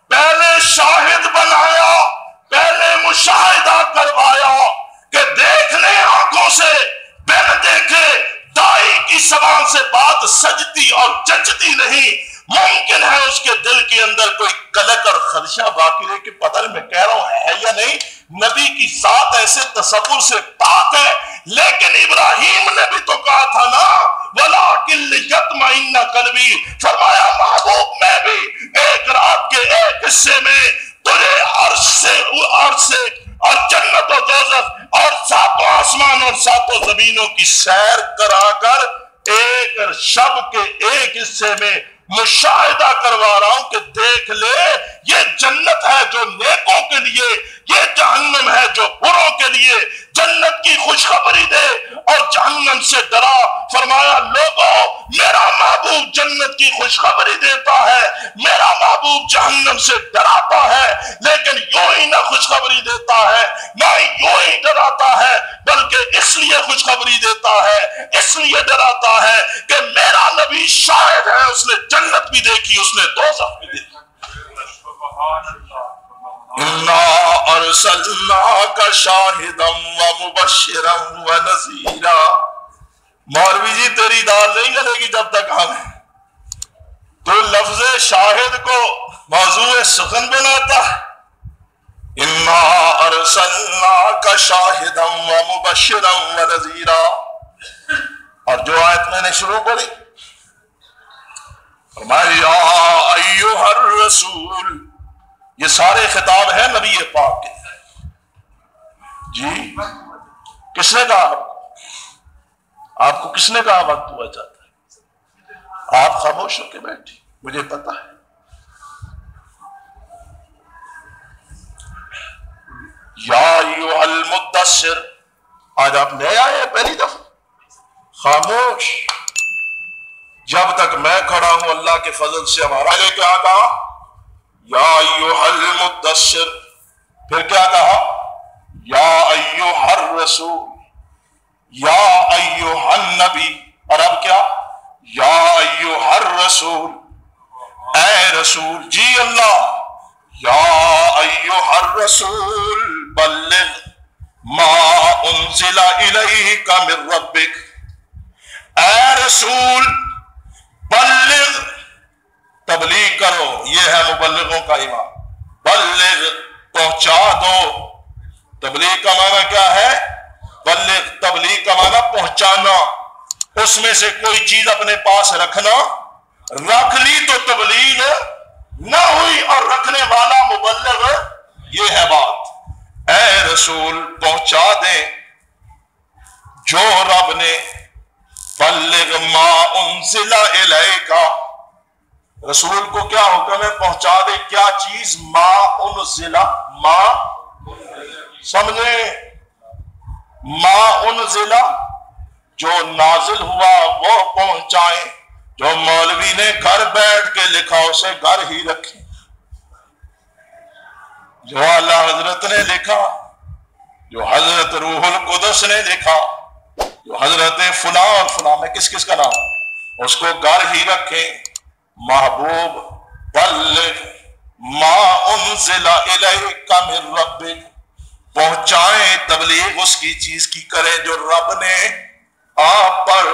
پہلے شاہد بنایا، پہلے مشاہدہ کروایا کہ دیکھنے آنکھوں سے بن دیکھے دائی کی زبان سے بات سجتی اور جچتی نہیں۔ ممکن ہے اس کے دل کے اندر کوئی کلک اور خدشہ باقی رہے کہ پتہ نہیں میں کہہ رہا ہوں ہے یا نہیں۔ نبی کی ذات ایسے تصور سے پاک ہے، لیکن ابراہیم نے بھی تو کہا تھا نا وَلَٰكِن لِيَطْمَئِنَّ قَلْبِي، فرمایا محبوب میں بھی ایک رات کے ایک حصے میں تجھے عرش سے اور جنت و دوزخ اور ساتوں آسمان اور ساتوں زمینوں کی سیر کرا کر ایک شب کے ایک حصے میں مشاہدہ کروا رہا ہوں کہ دیکھ لے یہ جنت ہے جو نیکوں کے لیے، یہ جہنم ہے جو بروں کے لیے۔ جنت کی خوشخبری دے اور جہنم سے ڈرا۔ فرمایا لوگوں میرا محبوب جنت کی خوشخبری دیتا ہے، میرا محبوب جہنم سے ڈراتا ہے، لیکن یوں ہی نہ خوشخبری دیتا ہے نہ یوں ہی ڈراتا ہے، بلکہ اس لیے خوشخبری دیتا ہے، اس لیے ڈراتا ہے کہ میرا نبی شاہد ہے، اس نے جنت بھی دیکھی، اس نے دوزخ بھی دیکھی۔ اِنَّا أَرْسَلْنَاكَ شَاهِدًا وَمُبَشِّرًا وَنَذِيرًا۔ مولوی جی تیری دال نہیں گلے گی جب تک ہم تو لفظ شاہد کو موضوع سخن بناتا ہے۔ اِنَّا أَرْسَلْنَاكَ شَاهِدًا وَمُبَشِّرًا وَنَذِيرًا۔ اور جو آیت میں نے شروع کری فرمایا یا ایھا الرسول، یہ سارے خطاب ہیں نبی پاک کے۔ جی کس نے کہا آپ کو کس نے کہا وقت ہوا جاتا ہے؟ آپ خاموش ہو کے بیٹھی، مجھے پتا ہے۔ یا ایھا المدثر، آج آپ نئے آئے ہیں پہلی دفعہ، خاموش۔ جب تک میں کھڑا ہوں اللہ کے فضل سے ہمارا نے کیا کہا؟ یا ایھا المدثر، پھر کیا کہا؟ یا ایھا الرسول، یا ایھا النبی، اور اب کیا؟ یا ایھا الرسول، اے رسول۔ جی اللہ، یا ایھا الرسول بلغ ما انزل الیک من ربک، اے رسول بلغ، تبلیغ کرو، یہ ہے مبلغوں کا ایمان۔ بلغ، پہنچا دو۔ تبلیغ کا معنی کیا ہے؟ بلغ، تبلیغ کا معنی پہنچانا۔ اس میں سے کوئی چیز اپنے پاس رکھنا، رکھ لی تو تبلیغ نہ ہوئی، اور رکھنے والا مبلغ، یہ ہے بات۔ اے رسول پہنچا دیں جو رب نے، بلغ ما انزل الیک، رسول کو کیا حکم ہے؟ پہنچا دے کیا چیز؟ ما انزل، ما سمجھیں، ما انزل جو نازل ہوا وہ پہنچائیں۔ جو مولوی نے گھر بیٹھ کے لکھا اسے گھر ہی رکھیں، جو اعلیٰ حضرت نے لکھا، جو حضرت روح القدس نے لکھا، جو حضرت فلاں اور فلاں میں کس کس کا نام، اس کو گھر ہی رکھیں۔ محبوب بلغ ما انزل الیک من ربک، پہنچائیں تبلیغ اس کی چیز کی کریں جو رب نے آپ پر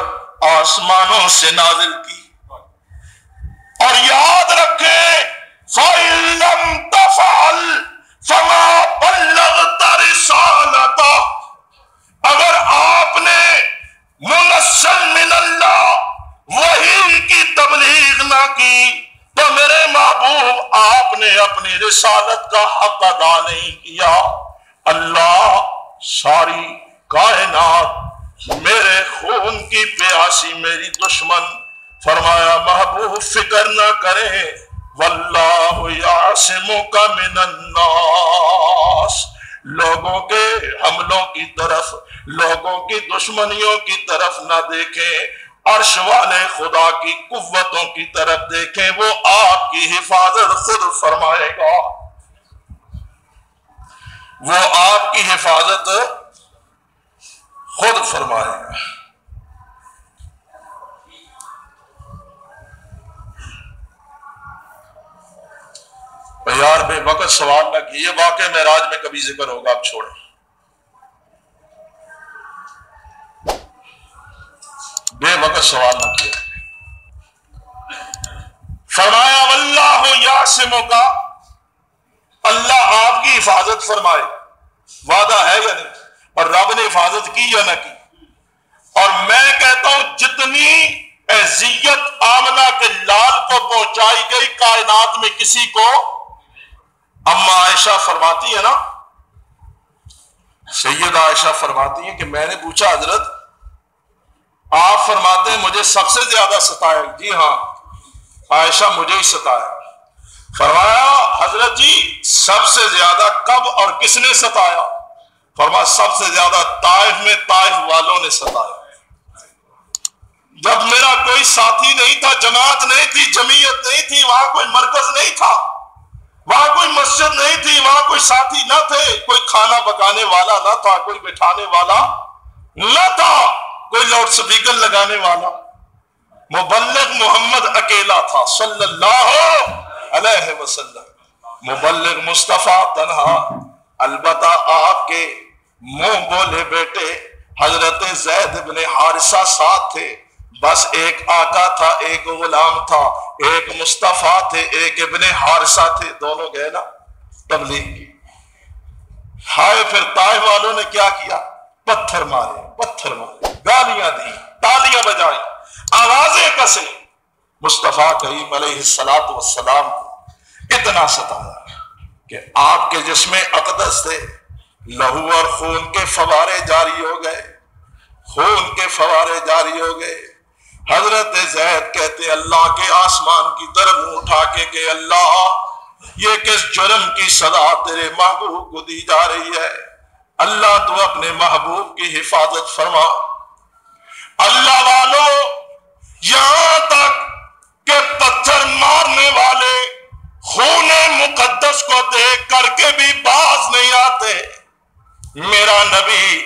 آسمانوں سے نازل کی۔ اور یاد رکھیں فَإِن لَّمْ تَفْعَلْ فَمَا بَلَّغْتَ رِسَالَتَهُ، اگر آپ نے منزل من اللہ وحی کی تبلیغ نہ کی تو میرے محبوب آپ نے اپنی رسالت کا حق ادا نہیں کیا۔ اللہ ساری کائنات میرے خون کی پیاسی میری دشمن، فرمایا محبوب فکر نہ کریں، واللہ یعصمک من الناس، لوگوں کے حملوں کی طرف، لوگوں کی دشمنیوں کی طرف نہ دیکھیں، عرش والے خدا کی قوتوں کی طرف دیکھیں، وہ آپ کی حفاظت خود فرمائے گا، وہ آپ کی حفاظت خود فرمائے گا۔ یار بے وقت سوال نہ کیے، واقع معراج میں کبھی ذکر ہوگا، آپ چھوڑیں۔ بے وقت سوال نہ کیے۔ فرمایا واللہ یعصمک، اللہ آپ کی حفاظت فرمائے، وعدہ ہے یا نہیں؟ اور رب نے حفاظت کی یا نہ کی؟ اور میں کہتا ہوں جتنی اذیت آمنہ کے لال کو پہنچائی گئی کائنات میں کسی کو، اما عائشہ فرماتی ہے نا، سیدہ عائشہ فرماتی ہیں کہ میں نے پوچھا حضرت آپ فرماتے ہیں مجھے سب سے زیادہ ستایا، جی ہاں عائشہ مجھے ہی ستایا۔ فرمایا حضرت جی سب سے زیادہ کب اور کس نے ستایا؟ فرمایا سب سے زیادہ طائف میں طائف والوں نے ستایا۔ جب میرا کوئی ساتھی نہیں تھا، جماعت نہیں تھی، جمعیت نہیں تھی، وہاں کوئی مرکز نہیں تھا، وہاں کوئی مسجد نہیں تھی، وہاں کوئی ساتھی نہ تھے، کوئی کھانا پکانے والا نہ تھا، کوئی بٹھانے والا نہ تھا، کوئی لاؤڈ سپیکر لگانے والا، مبلغ محمد اکیلا تھا صلی اللہ علیہ وسلم، مبلغ مصطفیٰ تنہا، البتہ آپ کے منہ بولے بیٹے حضرت زید بن حارثہ ساتھ تھے، بس ایک آقا تھا، ایک غلام تھا، ایک مصطفیٰ تھے، ایک ابن حارثہ تھے، دونوں گئے نا تبلیغ کی۔ ہائے پھر طائف والوں نے کیا کیا؟ پتھر مارے، پتھر مارے، گالیاں دی، تالیاں بجائی، آوازیں کسے، مصطفیٰ کریم علیہ السلام کو اتنا ستایا کہ آپ کے جسم اقدس سے لہو اور خون کے فوارے جاری ہو گئے، خون کے فوارے جاری ہو گئے۔ حضرت زید کہتے اللہ کے آسمان کی طرف منہ اٹھا کے کہ اللہ یہ کس جرم کی سزا تیرے محبوب کو دی جا رہی ہے؟ اللہ تو اپنے محبوب کی حفاظت فرما۔ اللہ والوں یہاں تک کہ پتھر مارنے والے خون مقدس کو دیکھ کر کے بھی باز نہیں آتے۔ میرا نبی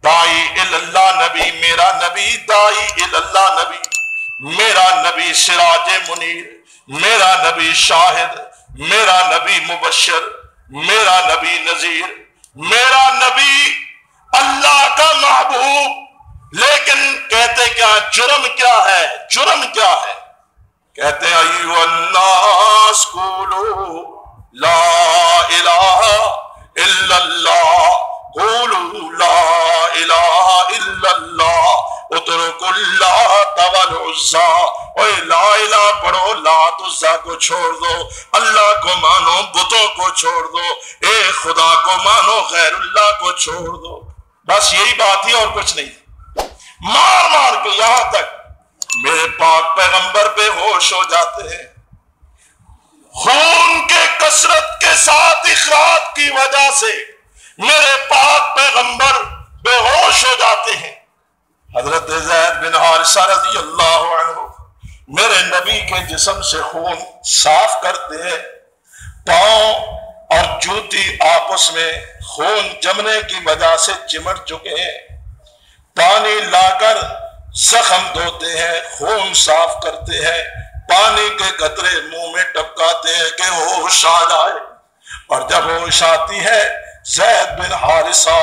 دائی اللہ نبی، میرا نبی دائی اللہ نبی، میرا نبی سراج منیر، میرا نبی شاہد، میرا نبی مبشر، میرا نبی نذیر، میرا نبی اللہ کا محبوب، لیکن کہتے کیا جرم کیا ہے؟ جرم کیا ہے؟ کہتے ہیں ایھا الناس قولوا لا الہ الا اللہ، قولوا لا الہ الا اللہ، اترکوا اللات والعزیٰ، اوے لا الہ پڑھو، لات عزیٰ کو چھوڑ دو، اللہ کو مانو، بتوں کو چھوڑ دو، ایک خدا کو مانو، غیر اللہ کو چھوڑ دو۔ بس یہی بات ہی اور کچھ نہیں۔ مار مار کے یہاں تک میرے پاک پیغمبر بے ہوش ہو جاتے ہیں، خون کے کثرت کے ساتھ اخراج کی وجہ سے میرے پاک پیغمبر بے ہوش ہو جاتے ہیں۔ حضرت زید بن حارثہ رضی اللہ عنہ میرے نبی کے جسم سے خون صاف کرتے ہیں، پاؤں اور جوتی آپس میں خون جمنے کی وجہ سے چمٹ چکے ہیں، پانی لا کر زخم دھوتے ہیں، خون صاف کرتے ہیں، پانی کے قطرے منہ میں ٹپکاتے ہیں کہ ہوش آ جائے، اور جب ہوش آتی ہے زید بن حارثہ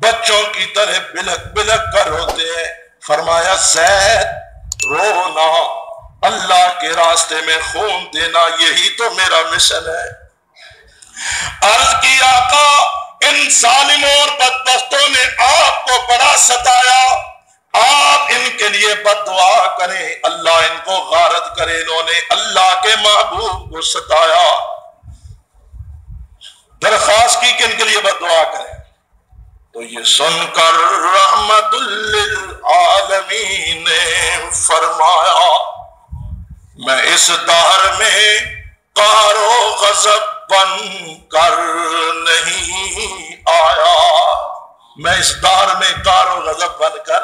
بچوں کی طرح بلک بلک کر روتے ہیں۔ فرمایا زید رونا، اللہ کے راستے میں خون دینا، یہی تو میرا مشن ہے۔ عرض کی آقا ان ظالموں اور بدبختوں نے آپ کو بڑا ستایا، آپ ان کے لیے بد دعا کریں، اللہ ان کو غارت کرے، انہوں نے اللہ کے محبوب کو ستایا۔ درخواست کی کہ ان کے لیے بد دعا کریں، تو یہ سن کر رحمت رحمت للعالمین نے فرمایا میں اس دہر میں قہر و غضب بن کر نہیں آیا، میں اس دہر میں قہر و غضب بن کر،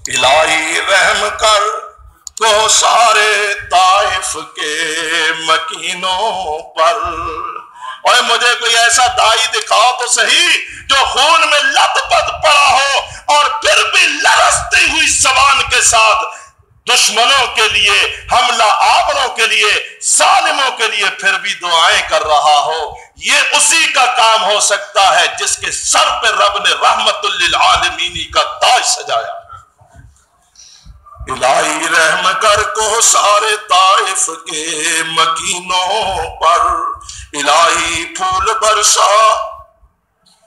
الہی رحم کر کو سارے طائف کے مکینوں پر، اور مجھے کوئی ایسا دائی دکھاؤ تو صحیح جو خون میں لت پت پڑا ہو اور پھر بھی لرزتی ہوئی زبان کے ساتھ دشمنوں کے لیے، حملہ آوروں کے لیے، ظالموں کے لیے پھر بھی دعائیں کر رہا ہو۔ یہ اسی کا کام ہو سکتا ہے جس کے سر پہ رب نے رحمت للعالمین کا تاج سجایا۔ الہی رحم کر کو سارے طائف کے مکینوں پر، الہی پھول برسا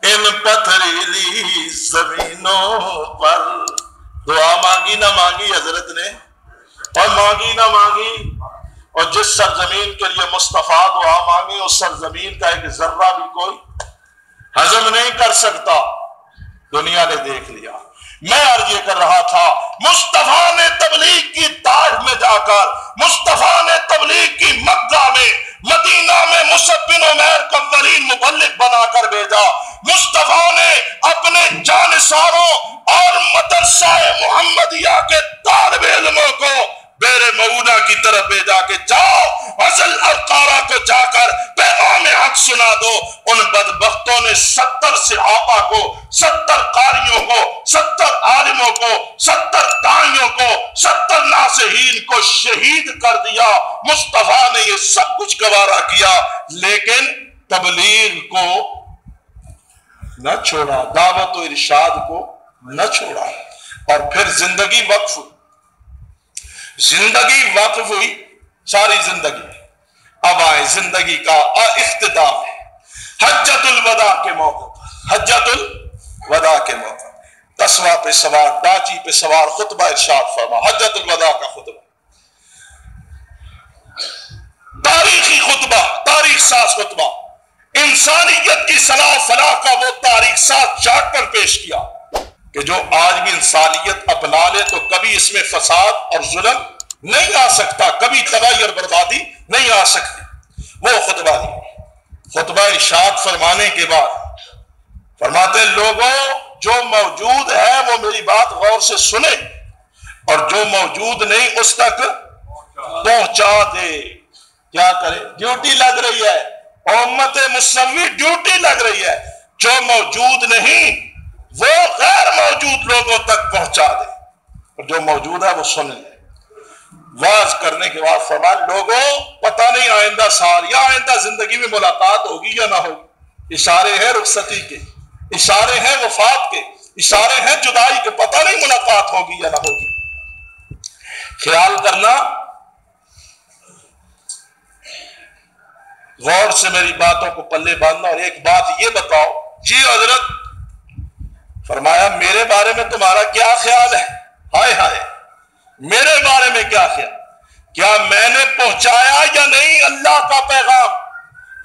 ان پتھریلی زمینوں پر۔ دعا مانگی نہ مانگی حضرت نے، اور مانگی نہ مانگی، اور جس سرزمین کے لیے مصطفیٰ دعا مانگی اس سرزمین کا ایک ذرہ بھی کوئی ہضم نہیں کر سکتا، دنیا نے دیکھ لیا۔ میں عرض یہ کر رہا تھا مصطفیٰ نے تبلیغ کی طائف میں جا کر، مصطفیٰ نے تبلیغ کی مکہ میں، مدینہ میں مصعب بن عمیر کو اولین مبلغ بنا کر بھیجا۔ مصطفیٰ نے اپنے جانثاروں اور مدرسہ محمدیہ کے طالب علموں کو بیر معونہ کی طرف بھیجا کہ جاؤ عزل القارہ کو جا کر پیغام حق سنا دو۔ ان بدبختوں نے 70 صحابہ کو، 70 قاریوں کو، 70 عالموں کو، 70 داعیوں کو، 70 ناصحین کو شہید کر دیا۔ مصطفیٰ نے یہ سب کچھ گوارا کیا لیکن تبلیغ کو نہ چھوڑا، دعوت و ارشاد کو نہ چھوڑا، اور پھر زندگی وقف ہوئی، زندگی وقف ہوئی، ساری زندگی۔ اب آئے زندگی کا اختتام ہے حجۃ الوداع کے موقع پر، حجۃ الوداع کے موقع پر تسوا پہ سوار، ڈاچی پہ سوار خطبہ ارشاد فرما، حجۃ الوداع کا خطبہ، تاریخی خطبہ، تاریخ ساز خطبہ، انسانیت کی صلاح و فلاح کا وہ تاریخ ساز چاٹ کر پیش کیا کہ جو آج بھی انسانیت اپنا لے تو کبھی اس میں فساد اور ظلم نہیں آ سکتا، کبھی تباہی اور بربادی نہیں آ سکتی۔ وہ خطبہ دی، خطبہ ارشاد فرمانے کے بعد فرماتے ہیں لوگوں جو موجود ہے وہ میری بات غور سے سنے اور جو موجود نہیں اس تک پہنچا دے۔ کیا کرے؟ ڈیوٹی لگ رہی ہے، امت مسوی ڈیوٹی لگ رہی ہے، جو موجود نہیں وہ غیر موجود لوگوں تک پہنچا دے، اور جو موجود ہے وہ سن لے۔ واز کرنے کے بعد فرمایا لوگوں پتہ نہیں آئندہ سال یا آئندہ زندگی میں ملاقات ہوگی یا نہ ہوگی، اشارے ہیں رخصتی کے، اشارے ہیں وفات کے، اشارے ہیں جدائی کے، پتہ نہیں ملاقات ہوگی یا نہ ہوگی۔ خیال کرنا، غور سے میری باتوں کو پلے باندھنا، اور ایک بات یہ بتاؤ جی حضرت، فرمایا میرے بارے میں تمہارا کیا خیال ہے؟ ہائے ہائے، میرے بارے میں کیا خیال؟ کیا میں نے پہنچایا یا نہیں اللہ کا پیغام؟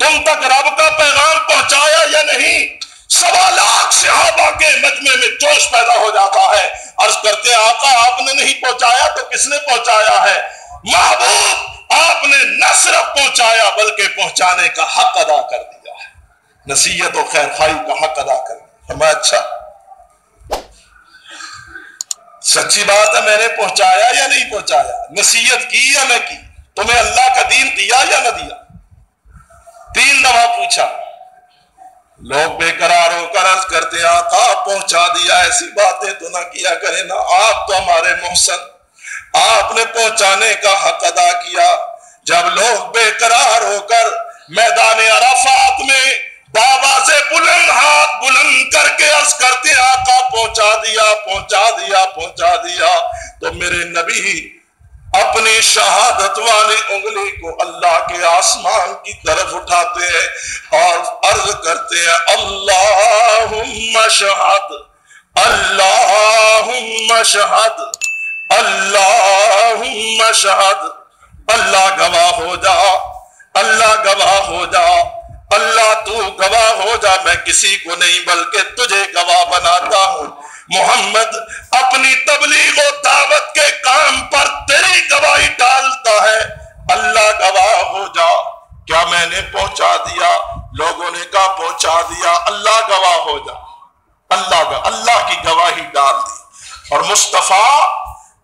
تم تک رب کا پیغام پہنچایا یا نہیں؟ 1.25 لاکھ صحابہ کے مجمع میں جوش پیدا ہو جاتا ہے، عرض کرتے ہیں آقا آپ نے نہیں پہنچایا تو کس نے پہنچایا ہے؟ محبوب آپ نے نہ صرف پہنچایا بلکہ پہنچانے کا حق ادا کر دیا ہے، نصیحت و خیر خواہی کا حق ادا کر دیا۔ فرمایا اچھا سچی بات ہے، میں نے پہنچایا یا نہیں پہنچایا؟ نصیحت کی یا نہ کی؟ تمہیں اللہ کا دین دیا یا نہ دیا؟ 3 دفعہ پوچھا۔ لوگ بے قرار ہو کر عرض کرتے ہیں آقا پہنچا دیا، ایسی باتیں تو نہ کیا کریں نا، آپ تو ہمارے محسن، آپ نے پہنچانے کا حق ادا کیا۔ جب لوگ بے قرار ہو کر میدان عرفات میں باوازے بلند ہاتھ بلند کر کے عرض کرتے ہیں آقا پہنچا دیا، پہنچا دیا، پہنچا دیا، تو میرے نبی اپنی شہادت والی انگلی کو اللہ کے آسمان کی طرف اٹھاتے ہیں اور عرض کرتے ہیں اللہم شہد، اللہم شہد، اللہم شہد، اللہ گواہ ہو جا، اللہ گواہ ہو جا، اللہ تو گواہ ہو جا، میں کسی کو نہیں بلکہ تجھے گواہ بنا اللہ کی گواہی ڈال دی، اور مصطفیٰ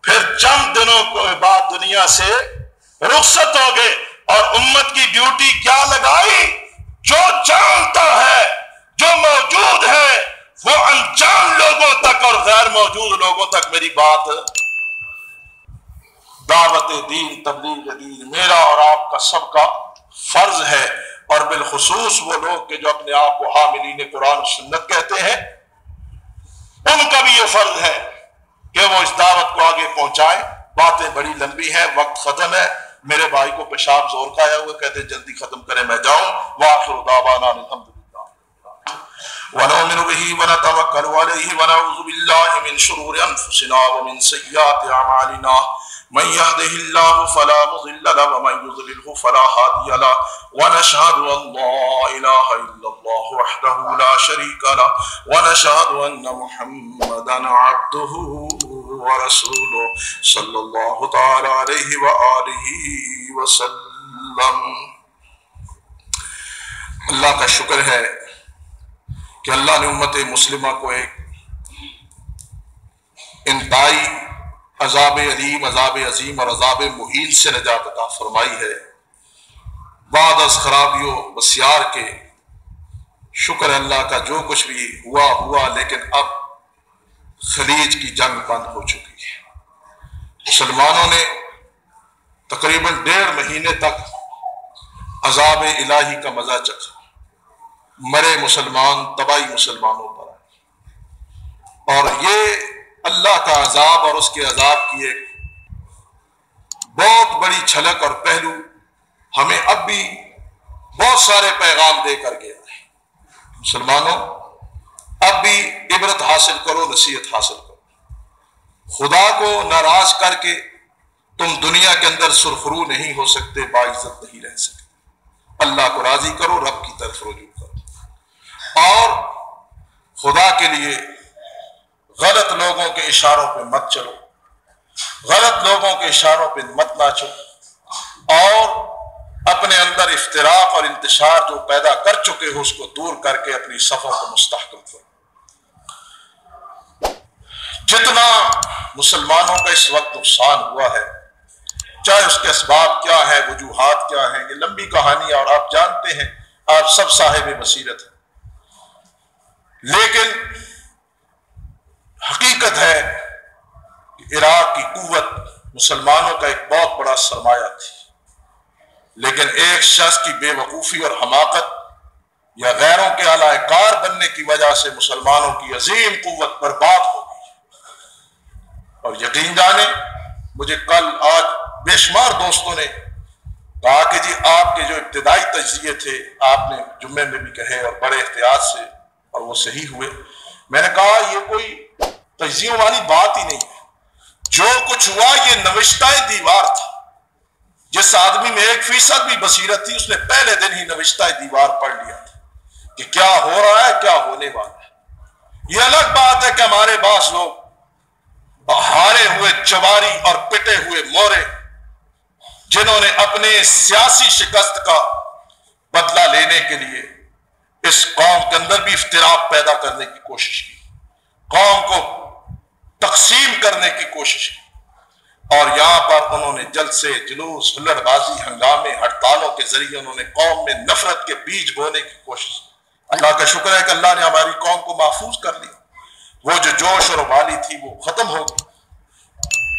پھر چند دنوں کے بعد دنیا سے رخصت ہو گئے، اور امت کی ڈیوٹی کیا لگائی؟ جو جانتا ہے، جو موجود ہے، وہ انجان لوگوں تک اور غیر موجود لوگوں تک میری بات، دعوت دین، تبلیغ دین میرا اور آپ کا سب کا فرض ہے، اور بالخصوص وہ لوگ کہ جو اپنے آپ کو حاملین قرآن و سنت کہتے ہیں، ان کا بھی یہ فرض ہے کہ وہ اس دعوت کو آگے پہنچائیں۔ باتیں بڑی لمبی ہیں، وقت ختم ہے، میرے بھائی کو پیشاب زور کا آیا ہوا، کہتے جلدی ختم کریں میں جاؤں۔ وآخر دعوانا الحمدللہ ونؤمن به ونتوکل علیہ ونعوذ باللہ من شرور انفسنا ومن سیئات اعمالنا من يهده الله فلا مضل له ومن يضلل فلا هادي له ونشهد ان لا اله الا الله وحده لا شريك له ونشهد ان محمدا عبده ورسوله صلی اللہ تعالی علیہ وآلہ وسلم۔ اللہ کا شکر ہے کہ اللہ نے امت مسلمہ کو ایک انتہائی عذاب علیم، عذاب عظیم اور عذاب مہین سے نجات عطا فرمائی ہے۔ بعد از خرابیوں بسیار کے شکر اللہ کا، جو کچھ بھی ہوا، لیکن اب خلیج کی جنگ بند ہو چکی ہے۔ مسلمانوں نے تقریباً 1.5 مہینے تک عذاب الہی کا مزہ چکھا، مرے مسلمان تباہی مسلمانوں پر آئی، اور یہ اللہ کا عذاب اور اس کے عذاب کی ایک بہت بڑی جھلک اور پہلو ہمیں اب بھی بہت سارے پیغام دے کر گیا ہے۔ مسلمانوں، اب بھی عبرت حاصل کرو، نصیحت حاصل کرو۔ خدا کو ناراض کر کے تم دنیا کے اندر سرخرو نہیں ہو سکتے، باعزت نہیں رہ سکتے۔ اللہ کو راضی کرو، رب کی طرف رجوع کرو، اور خدا کے لیے غلط لوگوں کے اشاروں پہ مت چلو، غلط لوگوں کے اشاروں پہ مت ناچو، اور اپنے اندر افتراق اور انتشار جو پیدا کر چکے ہو اس کو دور کر کے اپنی صفوں کو مستحکم کرو۔ جتنا مسلمانوں کا اس وقت نقصان ہوا ہے، چاہے اس کے اسباب کیا ہیں، وجوہات کیا ہیں، یہ لمبی کہانی ہے اور آپ جانتے ہیں، آپ سب صاحب بصیرت ہیں، لیکن حقیقت ہے کہ عراق کی قوت مسلمانوں کا ایک بہت بڑا سرمایہ تھی، لیکن ایک شخص کی بے وقوفی اور حماقت یا غیروں کے اعلی کار بننے کی وجہ سے مسلمانوں کی عظیم قوت برباد ہو گئی۔ اور یقین جانے، مجھے کل آج بے شمار دوستوں نے کہا کہ جی آپ کے جو ابتدائی تجزیے تھے آپ نے جمعے میں بھی کہے اور بڑے احتیاط سے، اور وہ صحیح ہوئے۔ میں نے کہا یہ کوئی تجزیوں والی بات ہی نہیں ہے، جو کچھ ہوا یہ نوشتہ دیوار تھا۔ جس آدمی میں 1% بھی بصیرت تھی، اس نے پہلے دن ہی نوشتہ دیوار پڑھ لیا تھا کہ کیا ہو رہا ہے، کیا ہونے والا ہے۔ یہ الگ بات ہے کہ ہمارے بعض لوگ ہارے ہوئے چواری اور پٹے ہوئے مورے، جنہوں نے اپنے سیاسی شکست کا بدلہ لینے کے لیے اس قوم کے اندر بھی افتراق پیدا کرنے کی کوشش کی، قوم کو تقسیم کرنے کی کوشش کی، اور یہاں پر انہوں نے جلسے، جلوس، ہلڑ بازی، ہنگامے، ہڑتالوں کے ذریعے انہوں نے قوم میں نفرت کے بیج بونے کی کوشش کی۔ اللہ کا شکر ہے کہ اللہ نے ہماری قوم کو محفوظ کر لیا، وہ جو جوش اور ابالی تھی وہ ختم ہو گئی۔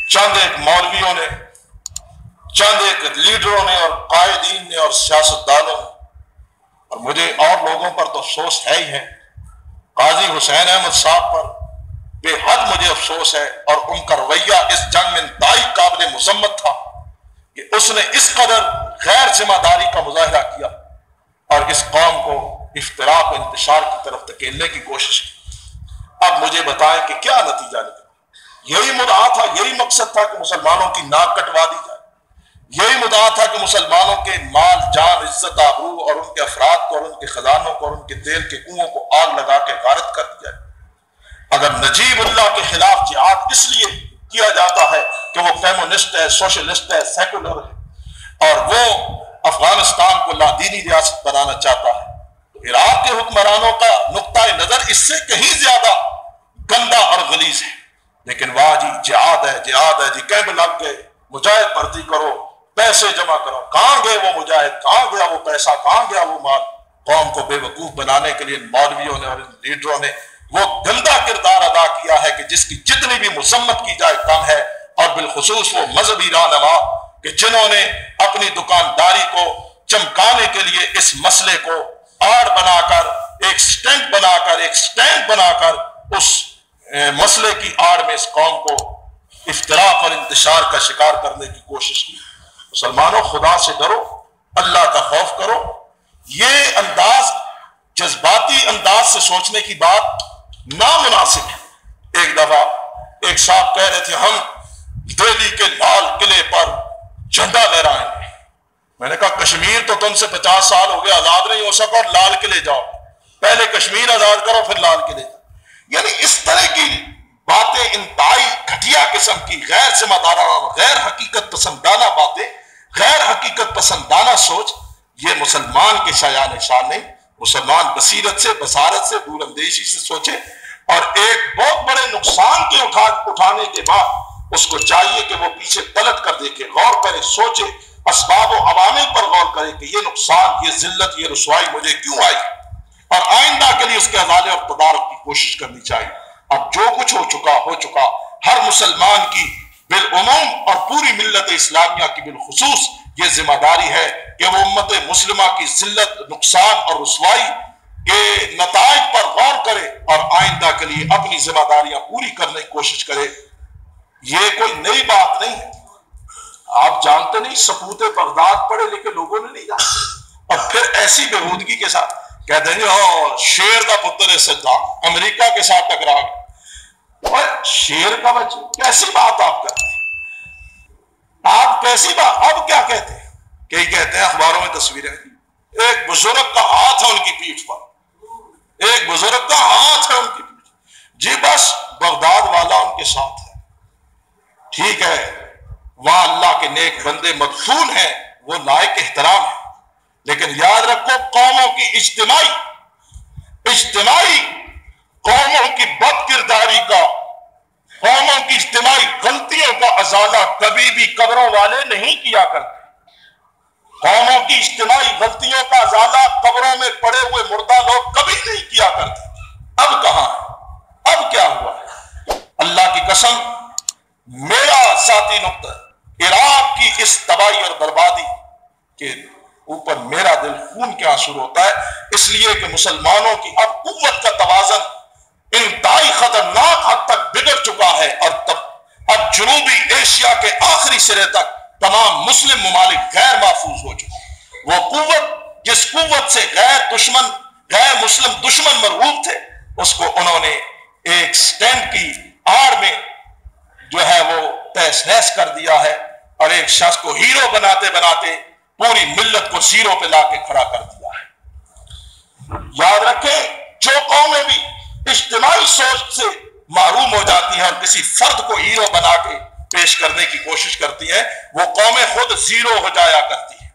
چند ایک مولویوں نے، چند ایک لیڈروں نے اور قائدین نے اور سیاستدانوں نے، اور مجھے اور لوگوں پر تو افسوس ہے ہی ہے، قاضی حسین احمد صاحب پر بے حد مجھے افسوس ہے، اور ان کا رویہ اس جنگ میں انتہائی قابل مذمت تھا کہ اس نے اس قدر غیر ذمہ داری کا مظاہرہ کیا اور اس قوم کو افتراق و انتشار کی طرف دھکیلنے کی کوشش کی۔ اب مجھے بتائیں کہ کیا نتیجہ نکلا؟ یہی مدعا تھا، یہی مقصد تھا کہ مسلمانوں کی ناک کٹوا دی جائے، یہی مدعا تھا کہ مسلمانوں کے مال، جان، عزت، آبرو اور ان کے افراد کو اور ان کے خزانوں کو اور ان کے تیل کے کنووں کو آگ لگا کے غارت کر دیا جائے۔ اگر نجیب اللہ کے خلاف جہاد اس لیے کیا جاتا ہے کہ وہ کمیونسٹ ہے، سوشلسٹ ہے، سیکولر ہے، اور وہ افغانستان کو لادینی ریاست بنانا چاہتا ہے، تو عراق کے حکمرانوں کا نقطہ نظر اس سے کہیں زیادہ گندا اور غلیظ ہے، لیکن واہ جی جہاد ہے جی، کیمپ لگ گئے، مجاہد بھرتی کرو، پیسے جمع کرو۔ کہاں گئے وہ مجاہد، کہاں گیا وہ پیسہ، کہاں گیا وہ مال؟ قوم کو بے وقوف بنانے کے لیے ان مولویوں نے اور ان لیڈروں نے وہ گندا کردار ادا کیا ہے کہ جس کی جتنی بھی مذمت کی جائے کم ہے، اور بالخصوص وہ مذہبی رہنما کہ جنہوں نے اپنی دکانداری کو چمکانے کے لیے اس مسئلے کو آڑ بنا کر ایک سٹینڈ بنا کر اس مسئلے کی آڑ میں اس قوم کو افتراق اور انتشار کا شکار کرنے کی کوشش کی۔ مسلمانوں، خدا سے ڈرو، اللہ کا خوف کرو۔ یہ انداز، جذباتی انداز سے سوچنے کی بات نامناسب ہے۔ ایک دفعہ ایک صاحب کہہ رہے تھے ہم دہلی کے لال قلعے پر جھنڈا لہرائیں گے۔ میں نے کہا کشمیر تو تم سے 50 سال ہو گئے آزاد نہیں ہو سکا، اور لال قلعے جاؤ، پہلے کشمیر آزاد کرو پھر لال قلعے جاؤ۔ یعنی اس طرح کی باتیں، انتہائی گھٹیا قسم کی غیر ذمہ دارانہ، غیر حقیقت پسندانہ باتیں، غیر حقیقت پسندانہ سوچ، یہ مسلمان کے شایان شان نہیں۔ مسلمان بصیرت سے، بصارت سے، دور اندیشی سے سوچے، اور ایک بہت بڑے نقصان کے اٹھانے کے بعد اس کو چاہیے کہ وہ پیچھے پلٹ کر دیکھے، غور کرے، سوچے، اسباب و عوامل پر غور کرے کہ یہ نقصان، یہ ذلت، یہ رسوائی مجھے کیوں آئی، اور آئندہ کے لیے اس کے ازالے اور تدارک کی کوشش کرنی چاہیے۔ اب جو کچھ ہو چکا، ہر مسلمان کی بالعموم اور پوری ملت اسلامیہ کی بالخصوص یہ ذمہ داری ہے کہ وہ امت مسلمہ کی ذلت، نقصان اور رسوائی کے نتائج پر غور کرے اور آئندہ کے لیے اپنی ذمہ داریاں پوری کرنے کی کوشش کرے۔ یہ کوئی نئی بات نہیں ہے، آپ جانتے نہیں، سقوط بغداد پڑھے لکھے لوگوں نے نہیں جانا، اور پھر ایسی بےہودگی کے ساتھ کہتے ہیں ہاں شیر کا پتر سجدہ امریکہ کے ساتھ ٹکرا گیا۔ اور شیر کا بچہ، کیسی بات آپ کرتے ہیں؟ آپ کیسی بات، اب کیا کہتے ہیں؟ کئی کہتے ہیں اخباروں میں تصویریں، ایک بزرگ کا ہاتھ ہے ان کی پیٹھ پر، ایک بزرگ کا ہاتھ ہے ان کی پیٹھ، جی بس بغداد والا ان کے ساتھ ہے، ٹھیک ہے، وہاں اللہ کے نیک بندے مدفون ہیں، وہ لائق احترام ہے، لیکن یاد رکھو قوموں کی اجتماعی قوموں کی بد کرداری کا، قوموں کی اجتماعی غلطیوں کا ازالہ کبھی بھی قبروں والے نہیں کیا کرتے۔ قوموں کی اجتماعی غلطیوں کا ازالہ قبروں میں پڑے ہوئے مردہ لوگ کبھی نہیں کیا کرتے۔ اب کہاں ہے؟ اب کیا ہوا ہے؟ اللہ کی قسم، میرا ذاتی نقطہ عراق کی اس تباہی اور بربادی کے اوپر میرا دل خون کے آنسو ہوتا ہے، اس لیے کہ مسلمانوں کی اب قوت کا توازن انتہائی خطرناک حد تک بگڑ چکا ہے، اور اب جنوبی ایشیا کے آخری سرے تک تمام مسلم ممالک غیر محفوظ ہو چکے۔ وہ قوت جس قوت سے غیر مسلم دشمن مرعوب تھے، اس کو انہوں نے ایک سٹینڈ کی آڑ میں جو ہے وہ تہس نہس کر دیا ہے، اور ایک شخص کو ہیرو بناتے بناتے پوری ملت کو زیرو پہ لا کے کھڑا کر دیا ہے۔ یاد رکھیں، جو قومیں بھی اجتماعی سوچ سے محروم ہو جاتی ہیں اور کسی فرد کو ہیرو بنا کے پیش کرنے کی کوشش کرتی ہیں، وہ قومیں خود زیرو ہو جایا کرتی ہیں۔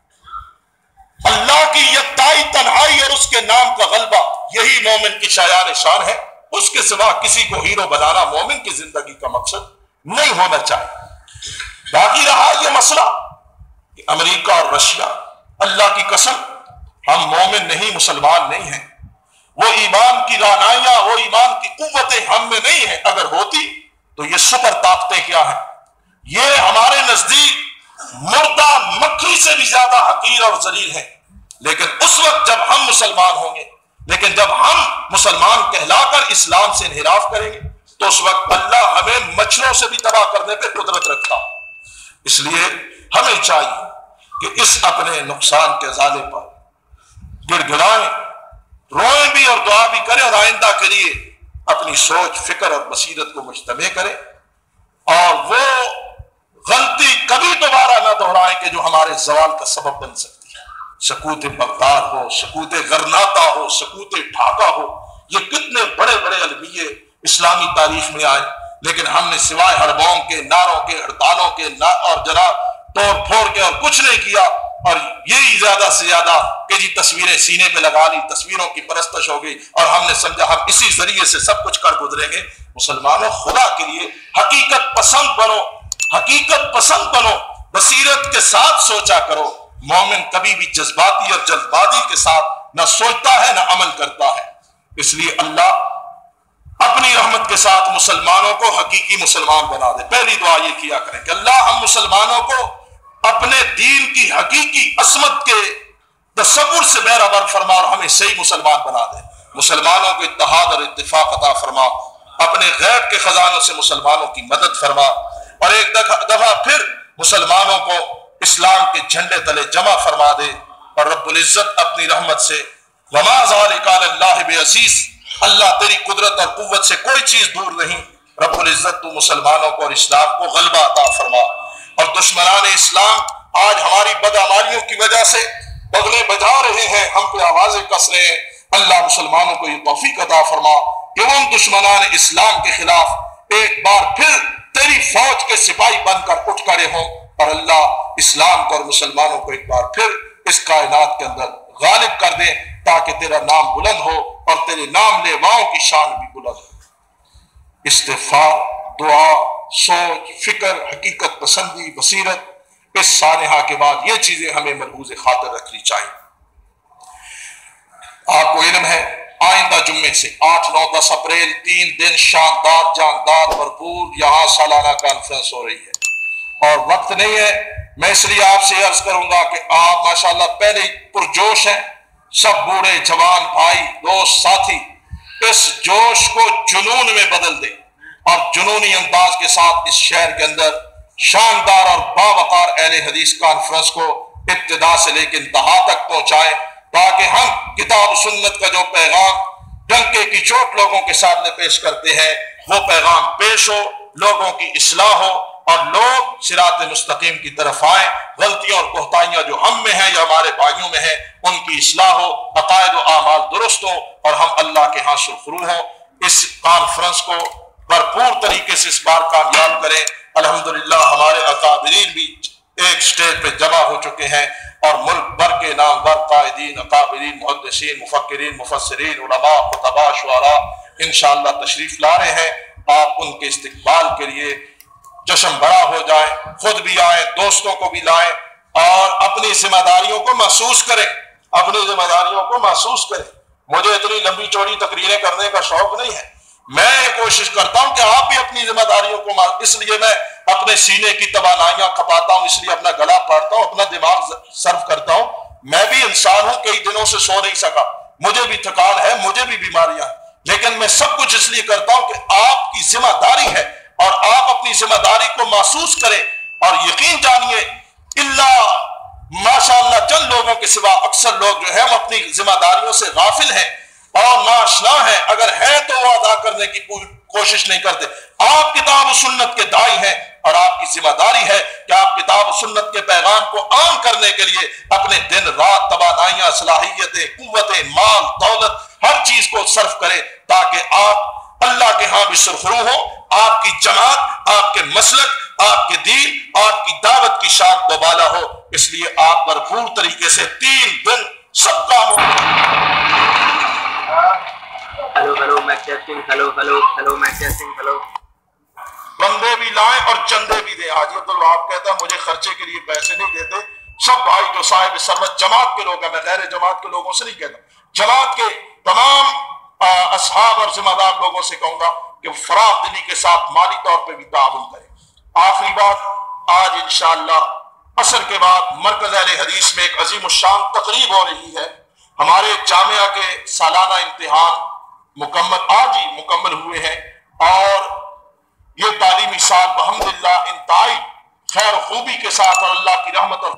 اللہ کی یکتائی، تنہائی اور اس کے نام کا غلبہ، یہی مومن کی شایان شان ہے۔ اس کے سوا کسی کو ہیرو بنانا مومن کی زندگی کا مقصد نہیں ہونا چاہیے۔ باقی رہا یہ مسئلہ کہ امریکہ اور رشیا، اللہ کی قسم ہم مومن نہیں، مسلمان نہیں ہیں، وہ ایمان کی رعنائیاں، وہ ایمان کی قوتیں ہم میں نہیں ہیں۔ اگر ہوتی تو یہ سپر طاقتیں کیا ہیں؟ یہ ہمارے نزدیک مردہ مکھی سے بھی زیادہ حقیر اور ذلیل ہیں۔ لیکن اس وقت جب ہم مسلمان ہوں گے، لیکن جب ہم مسلمان کہلا کر اسلام سے انحراف کریں گے، تو اس وقت اللہ ہمیں مچھروں سے بھی تباہ کرنے پہ قدرت رکھتا۔ اس لیے ہمیں چاہیے کہ اس اپنے نقصان کے ازالے پر گڑ گڑائیں، روئیں بھی اور دعا بھی کریں، اور آئندہ کے لیے اپنی سوچ، فکر اور بصیرت کو مجتمع کریں، اور وہ غلطی کبھی دوبارہ نہ دہرائیں کہ جو ہمارے زوال کا سبب بن سکتی ہے۔ سقوط بغداد ہو، سقوط غرناطہ ہو، سقوط ڈھاکہ ہو، یہ کتنے بڑے بڑے المیے اسلامی تاریخ میں آئے، لیکن ہم نے سوائے ہڑبوں کے، نعروں کے، ہڑتالوں کے اور جناب توڑ پھوڑ کے اور کچھ نہیں کیا، اور یہی زیادہ سے زیادہ کہ جی تصویریں سینے پہ لگا لی، تصویروں کی پرستش ہو گئی اور ہم نے سمجھا ہم اسی ذریعے سے سب کچھ کر گزریں گے۔ مسلمانوں خدا کے لیے حقیقت پسند بنو، حقیقت پسند بنو، بصیرت کے ساتھ سوچا کرو۔ مومن کبھی بھی جذباتی اور جلد بازی کے ساتھ نہ سوچتا ہے نہ عمل کرتا ہے۔ اس لیے اللہ اپنی رحمت کے ساتھ مسلمانوں کو حقیقی مسلمان بنا دے۔ پہلی دعا یہ کیا کریں کہ اللہ ہم مسلمانوں کو اپنے دین کی حقیقی عصمت کے تصور سے بہرہ فرما اور ہمیں صحیح مسلمان بنا دے۔ مسلمانوں کو اتحاد اور اتفاق عطا فرما، اپنے غیب کے خزانوں سے مسلمانوں کی مدد فرما، اور ایک دفعہ پھر مسلمانوں کو اسلام کے جھنڈے تلے جمع فرما دے۔ اور رب العزت اپنی رحمت سے وما ذلک علی اللہ بعزیز، اللہ تیری قدرت اور قوت سے کوئی چیز دور نہیں۔ رب العزت تو مسلمانوں کو اور اسلام کو غلبہ عطا فرما، اور دشمنان اسلام آج ہماری بدعمالیوں کی وجہ سے بغلے بجا رہے ہیں، ہم پہ آوازیں کس رہے ہیں، اللہ مسلمانوں کو یہ توفیق عطا فرما کہ ان دشمنان اسلام کے خلاف ایک بار پھر تیری فوج کے سپاہی بن کر اٹھ کھڑے ہوں، اور اللہ اسلام کو اور مسلمانوں کو ایک بار پھر اس کائنات کے اندر غالب کر دے، تاکہ تیرا نام بلند ہو اور تیرے نام لیواؤں کی شان بھی بلند ہو۔ استغفار، دعا، سوچ، فکر، حقیقت پسندی، بصیرت، اس سانحہ کے بعد یہ چیزیں ہمیں ملحوظ خاطر رکھنی چاہیے۔ آپ کو علم ہے آئندہ جمعے سے 8، 9، 10 اپریل 3 دن شاندار، جاندار، بھرپور یہاں سالانہ کانفرنس ہو رہی ہے، اور وقت نہیں ہے۔ میں اس لیے آپ سے عرض کروں گا کہ آپ ماشاءاللہ پہلے ہی پرجوش ہیں، سب بوڑھے جوان بھائی دوست ساتھی اس جوش کو جنون میں بدل دیں، اور جنونی انداز کے ساتھ اس شہر کے اندر شاندار اور باوقار اہل حدیث کانفرنس کو ابتدا سے لے کے انتہا تک پہنچائیں، تاکہ ہم کتاب و سنت کا جو پیغام ڈنکے کی چوٹ لوگوں کے سامنے پیش کرتے ہیں وہ پیغام پیش ہو، لوگوں کی اصلاح ہو، اور لوگ صراط مستقیم کی طرف آئیں، غلطیاں اور کوتاہیاں جو ہم میں ہیں یا ہمارے بھائیوں میں ہیں ان کی اصلاح ہو، عقائد و اعمال درست ہو، اور ہم اللہ کے ہاں سرخرو ہوں۔ اس کانفرنس کو بھرپور طریقے سے اس بار کامیاب کریں۔ الحمدللہ ہمارے اکابرین بھی ایک سٹیج پہ جمع ہو چکے ہیں، اور ملک بھر کے نامور قائدین، اکابرین، محدثین، مفکرین، مفسرین، علماء، خطباء، شعراء انشاءاللہ تشریف لا رہے ہیں۔ آپ ان کے استقبال کے لیے جشن بڑا ہو جائیں، خود بھی آئیں، دوستوں کو بھی لائیں، اور اپنی ذمہ داریوں کو محسوس کریں، اپنی ذمہ داریوں کو محسوس کریں۔ مجھے اتنی لمبی چوڑی تقریریں کرنے کا شوق نہیں ہے، میں یہ کوشش کرتا ہوں کہ آپ بھی اپنی ذمہ داریوں کو اس لیے میں اپنے سینے کی توانائیاں کھپاتا ہوں، اس لیے اپنا گلا پھاڑتا ہوں، اپنا دماغ صرف کرتا ہوں۔ میں بھی انسان ہوں، کئی دنوں سے سو نہیں سکا، مجھے بھی تھکان ہے، مجھے بھی بیماریاں، لیکن میں سب کچھ اس لیے کرتا ہوں کہ آپ کی ذمہ داری ہے، اور آپ اپنی ذمہ داری کو محسوس کریں، اور یقین جانیے اللہ ماشاءاللہ چند لوگوں کے سوا اکثر لوگ جو ہیں وہ اپنی ذمہ داریوں سے غافل ہیں اور ناشنا ہیں، اگر ہے تو وہ ادا کرنے کی کوشش نہیں کرتے۔ آپ کتاب و سنت کے داعی ہیں، اور آپ کی ذمہ داری ہے کہ آپ کتاب و سنت کے پیغام کو عام کرنے کے لیے اپنے دن رات توانائیاں، صلاحیتیں، قوتیں، مال، دولت، ہر چیز کو صرف کریں، تاکہ آپ اللہ کے ہاں بھی سرخرو ہو، آپ کی جماعت، آپ کے مسلک، آپ کے دین، آپ کی دعوت کی شان دوبالا ہو۔ اس لیے آپ بھرپور طریقے سے 3 دن سب کاموں ہلو میں ٹیسٹنگ، ہلو میں ٹیسٹنگ، ہلو بندے بھی لائیں اور چندے بھی دیں۔ حاجی عبدالوہاب کہتا ہے مجھے خرچے کے لیے پیسے نہیں دیتے، سب بھائی جو صاحب سرمت جماعت کے لوگ ہیں، میں غیر جماعت کے لوگوں سے نہیں کہتا، جماعت کے تمام اصحاب اور ذمہ دار لوگوں سے کہوں گا کہ فراخ دلی کے ساتھ مالی طور پہ بھی تعاون کریں۔ آخری بات، آج انشاءاللہ عصر کے بعد مرکز اہل حدیث میں ایک عظیم الشان تقریب ہو رہی ہے۔ ہمارے جامعہ کے سالانہ امتحان آج ہی مکمل ہوئے ہیں، اور یہ تعلیمی سال بحمدللہ انتہائی خیر و خوبی کے ساتھ اور اللہ کی رحمت اور